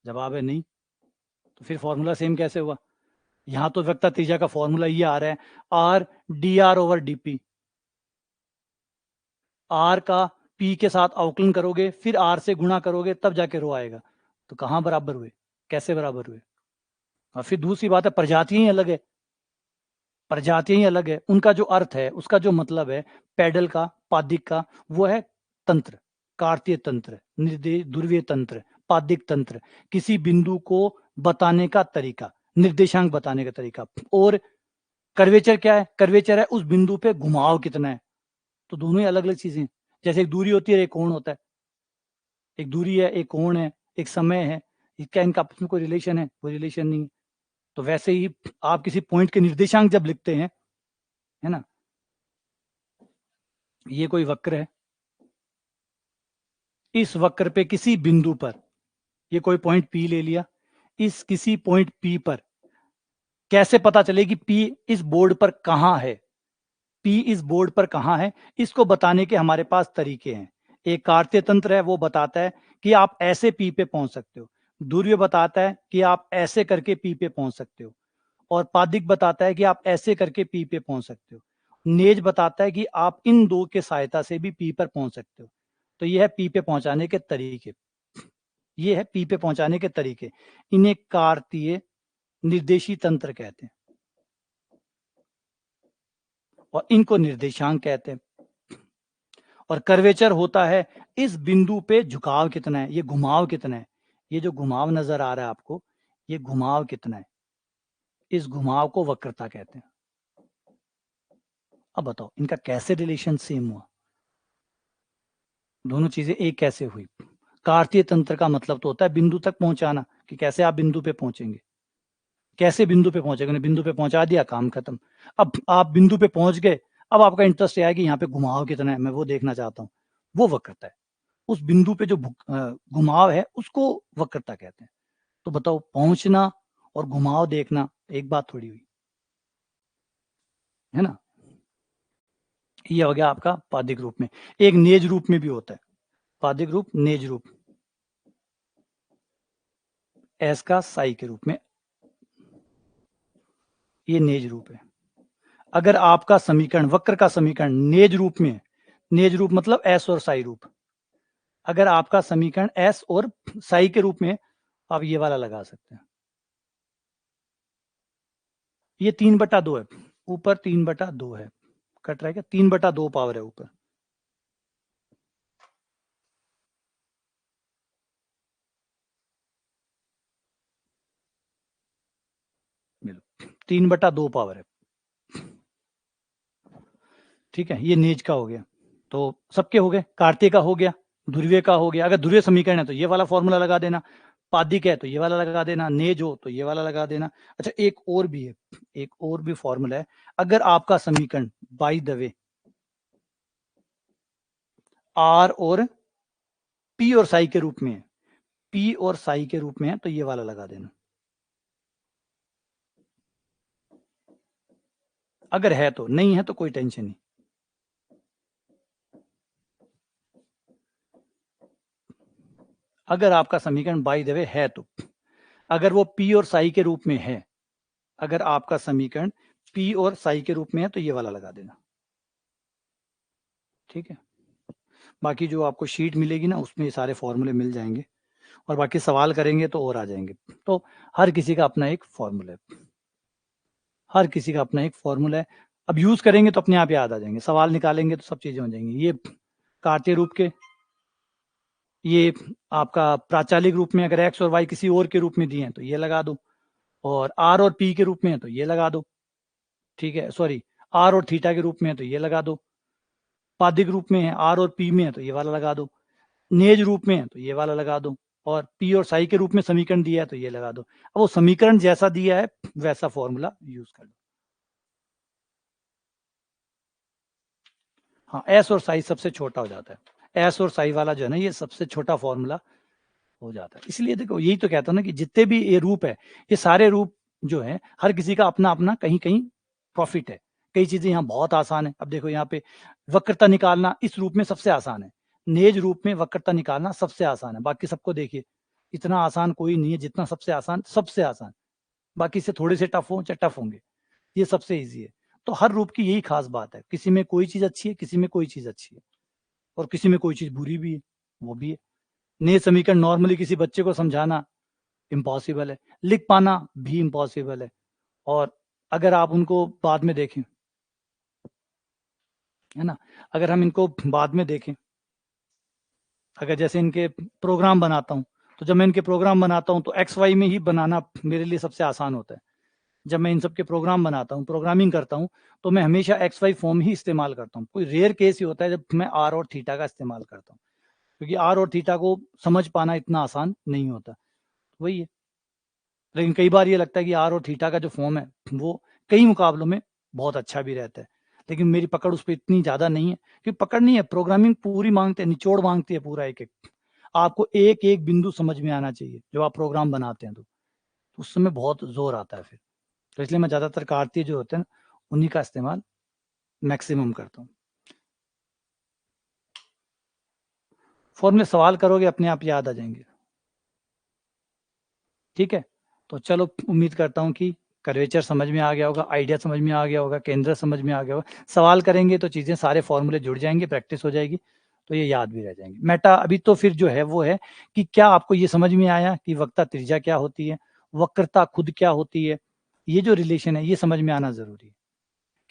जवाब है नहीं, तो फिर फॉर्मूला सेम कैसे हुआ। यहां तो वक्ता त्रिज्या का फॉर्मूला ये आ रहा है, r d r over d p, r का पी के साथ अवकलन करोगे, फिर आर से गुणा करोगे, तब जाके रो आएगा, तो कहाँ बराबर हुए, कैसे बराबर हुए। और फिर दूसरी बात है, प्रजातियां ही अलग है, प्रजातियां ही अलग है, उनका जो अर्थ है, उसका जो मतलब है, पैडल का, पादिक का, वो है तंत्र, कार्तीय तंत्र, निर्देश ध्रुवीय तंत्र, पादिक तंत्र, किसी बिंदु को बताने का तरीका, निर्देशांक बताने का तरीका। और कर्वेचर क्या है? कर्वेचर है उस बिंदु पे घुमाव कितना है। तो दोनों ही अलग अलग चीजें। जैसे एक दूरी होती है, एक कोण होता है। एक दूरी है, एक कोण है, एक समय है, क्या इनका आपस में कोई रिलेशन है? कोई रिलेशन नहीं है। तो वैसे ही आप किसी पॉइंट के निर्देशांक जब लिखते हैं, है ना, ये कोई वक्र है, इस वक्र पे किसी बिंदु पर, ये कोई पॉइंट P ले लिया, इस किसी पॉइंट P पर कैसे पता चले कि P इस बोर्ड पर कहां है? P इस बोर्ड पर कहां है, इसको बताने के हमारे पास तरीके हैं। एक कार्तीय तंत्र है, वो बताता है कि आप ऐसे P पे पहुंच सकते हो। ध्रुवीय बताता है कि आप ऐसे करके P पे पहुंच सकते हो। और पादिक बताता है कि आप ऐसे करके P पे पहुंच सकते हो। नेज बताता है कि आप इन दो के सहायता से भी P पर पहुंच सकते हो। तो यह है P पे पहुंचाने के तरीके। ये है P पे पहुंचाने के तरीके। इन्हें कार्तीय निर्देशी तंत्र कहते हैं और इनको निर्देशांक कहते हैं। और कर्वेचर होता है इस बिंदु पे झुकाव कितना है, ये घुमाव कितना है। ये जो घुमाव नजर आ रहा है आपको, ये घुमाव कितना है, इस घुमाव को वक्रता कहते हैं। अब बताओ इनका कैसे रिलेशन सेम हुआ? दोनों चीजें एक कैसे हुई? कार्तीय तंत्र का मतलब तो होता है बिंदु तक पहुंचाना, कि कैसे आप बिंदु पे पहुंचेंगे, कैसे बिंदु पे पहुंचेंगे। बिंदु पे पहुंचा दिया, काम खत्म। अब आप बिंदु पे पहुंच गए, अब आपका इंटरेस्ट यह है कि यहाँ पे घुमाव कितना है, मैं वो देखना चाहता हूँ। वो वक्रता है। उस बिंदु पे जो घुमाव है उसको वक्रता कहते हैं। तो बताओ, पहुंचना और घुमाव देखना एक बात थोड़ी हुई, है ना। ये हो गया आपका पादिक रूप में। एक नेज रूप में भी होता है, पादिक रूप, नेज रूप। एस का साई के रूप में, ये नेज रूप है। अगर आपका समीकरण, वक्र का समीकरण नेज रूप में है, नेज रूप मतलब एस और साई रूप, अगर आपका समीकरण एस और साई के रूप में, आप ये वाला लगा सकते हैं। ये 3/2 है, ऊपर 3/2 है, कट रहा है क्या? 3/2 पावर है ऊपर। मिलो, 3/2 पावर है। ठीक है, ये नेज का हो गया। तो सबके हो गए, कार्तीय का हो गया, ध्रुवीय का हो गया। अगर ध्रुवीय समीकरण है तो ये वाला फॉर्मूला लगा देना, पादिक है तो ये वाला लगा देना, नेज हो तो ये वाला लगा देना। अच्छा, एक और भी है, एक और भी फॉर्मूला है। अगर आपका समीकरण बाय द वे आर और पी और साई के रूप में है, पी और साई के रूप में है, तो ये वाला लगा देना। अगर है तो, नहीं है तो कोई टेंशन नहीं। अगर आपका समीकरण बाय द वे है तो, अगर वो पी और साई के रूप में है, अगर आपका समीकरण पी और साई के रूप में है, तो ये वाला लगा देना। ठीक है, बाकी जो आपको शीट मिलेगी ना, उसमें ये सारे फॉर्मूले मिल जाएंगे, और बाकी सवाल करेंगे तो और आ जाएंगे। तो हर किसी का अपना एक फॉर्मूला है, हर किसी का अपना एक फॉर्मूला है। अब यूज करेंगे तो अपने आप याद आ जाएंगे, सवाल निकालेंगे तो सब चीजें हो जाएंगी। ये कार्तीय रूप के, ये आपका प्राचालिक रूप में अगर एक्स और वाई किसी और के रूप में दिए हैं तो ये लगा दो, और आर और पी के रूप में है तो ये लगा दो। ठीक है, सॉरी, आर और थीटा के रूप में है तो ये लगा दो। पादिक रूप में है, आर और पी में है तो ये वाला लगा दो। नेज रूप में है तो ये वाला लगा दो। और पी और साई के रूप में समीकरण दिया है तो ये लगा दो। अब वो समीकरण जैसा दिया है वैसा फॉर्मूला यूज कर लो। हाँ, एस और साई सबसे छोटा हो जाता है, एस और साई वाला जो है ना, ये सबसे छोटा फॉर्मूला हो जाता है। इसलिए देखो, यही तो कहता हूं ना कि जितने भी ये रूप है, ये सारे रूप जो है, हर किसी का अपना अपना कहीं कहीं प्रॉफिट है। कई चीजें यहाँ बहुत आसान है। अब देखो यहाँ पे वक्रता निकालना इस रूप में सबसे आसान है, नेज रूप में वक्रता निकालना सबसे आसान है। बाकी सबको देखिए, इतना आसान कोई नहीं है जितना सबसे आसान, सबसे आसान। बाकी से थोड़े से टफ हो चाहे टफ होंगे, ये सबसे ईजी है। तो हर रूप की यही खास बात है, किसी में कोई चीज अच्छी है, किसी में कोई चीज अच्छी है, और किसी में कोई चीज बुरी भी है, वो भी है। नए समीकरण नॉर्मली किसी बच्चे को समझाना इम्पॉसिबल है, लिख पाना भी इम्पॉसिबल है। और अगर आप उनको बाद में देखें, है ना, अगर हम इनको बाद में देखें, अगर जैसे इनके प्रोग्राम बनाता हूँ तो जब मैं इनके प्रोग्राम बनाता हूँ तो एक्स वाई में ही बनाना मेरे लिए सबसे आसान होता है। जब मैं इन सब के प्रोग्राम बनाता हूँ, प्रोग्रामिंग करता हूँ, तो मैं हमेशा एक्स वाई फॉर्म ही इस्तेमाल करता हूँ। कोई रेयर केस ही होता है जब मैं आर और थीटा का इस्तेमाल करता हूँ, क्योंकि आर और थीटा को समझ पाना इतना आसान नहीं होता। वही है। लेकिन कई बार ये लगता है कि आर और थीटा का जो फॉर्म है वो कई मुकाबलों में बहुत अच्छा भी रहता है, लेकिन मेरी पकड़ उस पर इतनी ज़्यादा नहीं है, क्योंकि पकड़ नहीं है, प्रोग्रामिंग पूरी मांगते हैं, निचोड़ मांगती है पूरा एक एक। आपको एक एक बिंदु समझ में आना चाहिए जब आप प्रोग्राम बनाते हैं, तो उस समय बहुत जोर आता है फिर। तो इसलिए मैं ज़्यादातर कार्तीय जो होते हैं ना, उन्हीं का इस्तेमाल मैक्सिमम करता हूँ। फॉर्मूले सवाल करोगे अपने आप याद आ जाएंगे। ठीक है, तो चलो उम्मीद करता हूँ कि कर्वेचर समझ में आ गया होगा, आइडिया समझ में आ गया होगा, केंद्र समझ में आ गया होगा। सवाल करेंगे तो चीज़ें, सारे फॉर्मूले जुड़ जाएंगे, प्रैक्टिस हो जाएगी, तो ये याद भी रह जाएंगे। मेटा अभी तो फिर जो है वो है कि क्या आपको ये समझ में आया कि वक्रता त्रिज्या क्या होती है, वक्रता खुद क्या होती है, ये जो रिलेशन है ये समझ में आना जरूरी है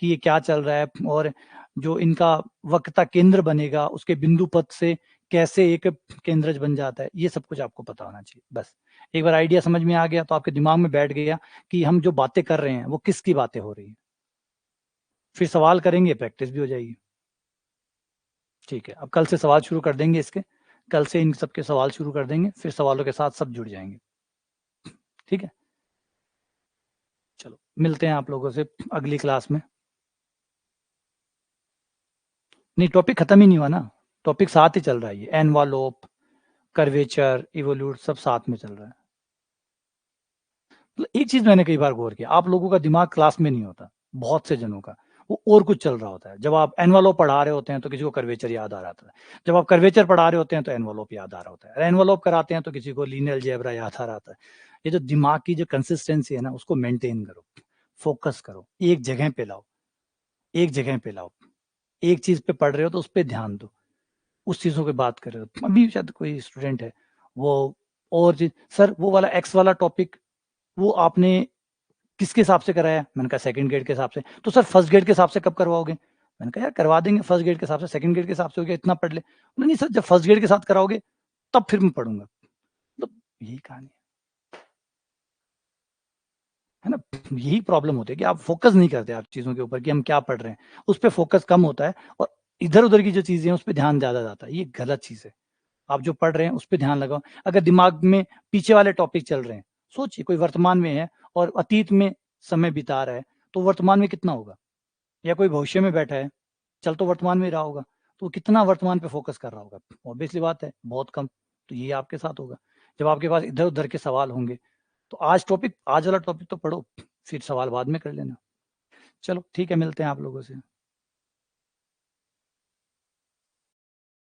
कि ये क्या चल रहा है, और जो इनका वक्रता केंद्र बनेगा उसके बिंदु पथ से कैसे एक केंद्रज बन जाता है, ये सब कुछ आपको पता होना चाहिए। बस एक बार आइडिया समझ में आ गया तो आपके दिमाग में बैठ गया कि हम जो बातें कर रहे हैं वो किसकी बातें हो रही है, फिर सवाल करेंगे, प्रैक्टिस भी हो जाएगी। ठीक है, अब कल से सवाल शुरू कर देंगे इसके, कल से इन सबके सवाल शुरू कर देंगे, फिर सवालों के साथ सब जुड़ जाएंगे। ठीक है, चलो मिलते हैं आप लोगों से अगली क्लास में। नहीं, टॉपिक खत्म ही नहीं हुआ ना, टॉपिक साथ ही चल रहा है, ये एनवालोप, कर्वेचर, इवोल्यूट सब साथ में चल रहा है। एक चीज मैंने कई बार गौर किया, आप लोगों का दिमाग क्लास में नहीं होता, बहुत से जनों का वो और कुछ चल रहा होता है। जब आप एनवलप पढ़ा रहे होते हैं तो किसी को कर्वेचर याद आ रहा होता है, जब आप कर्वेचर पढ़ा रहे होते हैं तो एनवलप याद आ रहा होता है, एनवलप कराते हैं तो किसी को लीनियर अलजेब्रा याद आ रहा होता है। ये जो दिमाग की जो कंसिस्टेंसी है ना, उसको मेंटेन करो, फोकस करो, एक जगह पे लाओ, एक जगह पे लाओ, एक चीज पे पढ़ रहे हो तो उस पर ध्यान दो, उस चीजों की बात कर रहे हो। अभी शायद कोई स्टूडेंट है वो, और चीज, सर वो वाला एक्स वाला टॉपिक वो आपने किसके हिसाब से कराया? मैंने कहा सेकंड ग्रेड के हिसाब से। तो सर फर्स्ट ग्रेड के हिसाब से कब करवाओगे? मैंने कहा यार करवा देंगे फर्स्ट ग्रेड के हिसाब से, सेकंड ग्रेड के हिसाब से हो गया, इतना पढ़ ले। नहीं सर, जब फर्स्ट ग्रेड के साथ कराओगे तब फिर मैं पढ़ूंगा। तो यही कहानी है ना, यही प्रॉब्लम होती है कि आप फोकस नहीं करते आप चीजों के ऊपर कि हम क्या पढ़ रहे हैं, उस पर फोकस कम होता है, और इधर उधर की जो चीजें हैं उस पर ध्यान ज्यादा जाता है। ये गलत चीज है। आप जो पढ़ रहे हैं उस पर ध्यान लगाओ। अगर दिमाग में पीछे वाले टॉपिक चल रहे हैं, सोचिए कोई वर्तमान में है और अतीत में समय बिता रहा है, तो वर्तमान में कितना होगा? या कोई भविष्य में बैठा है, चल तो वर्तमान में ही रहा होगा, तो वो कितना वर्तमान पे फोकस कर रहा होगा? ऑब्वियसली बात है, बहुत कम। तो ये आपके साथ होगा जब आपके पास इधर उधर के सवाल होंगे। तो आज वाला टॉपिक तो पढ़ो, फिर सवाल बाद में कर लेना। चलो ठीक है, मिलते हैं आप लोगों से।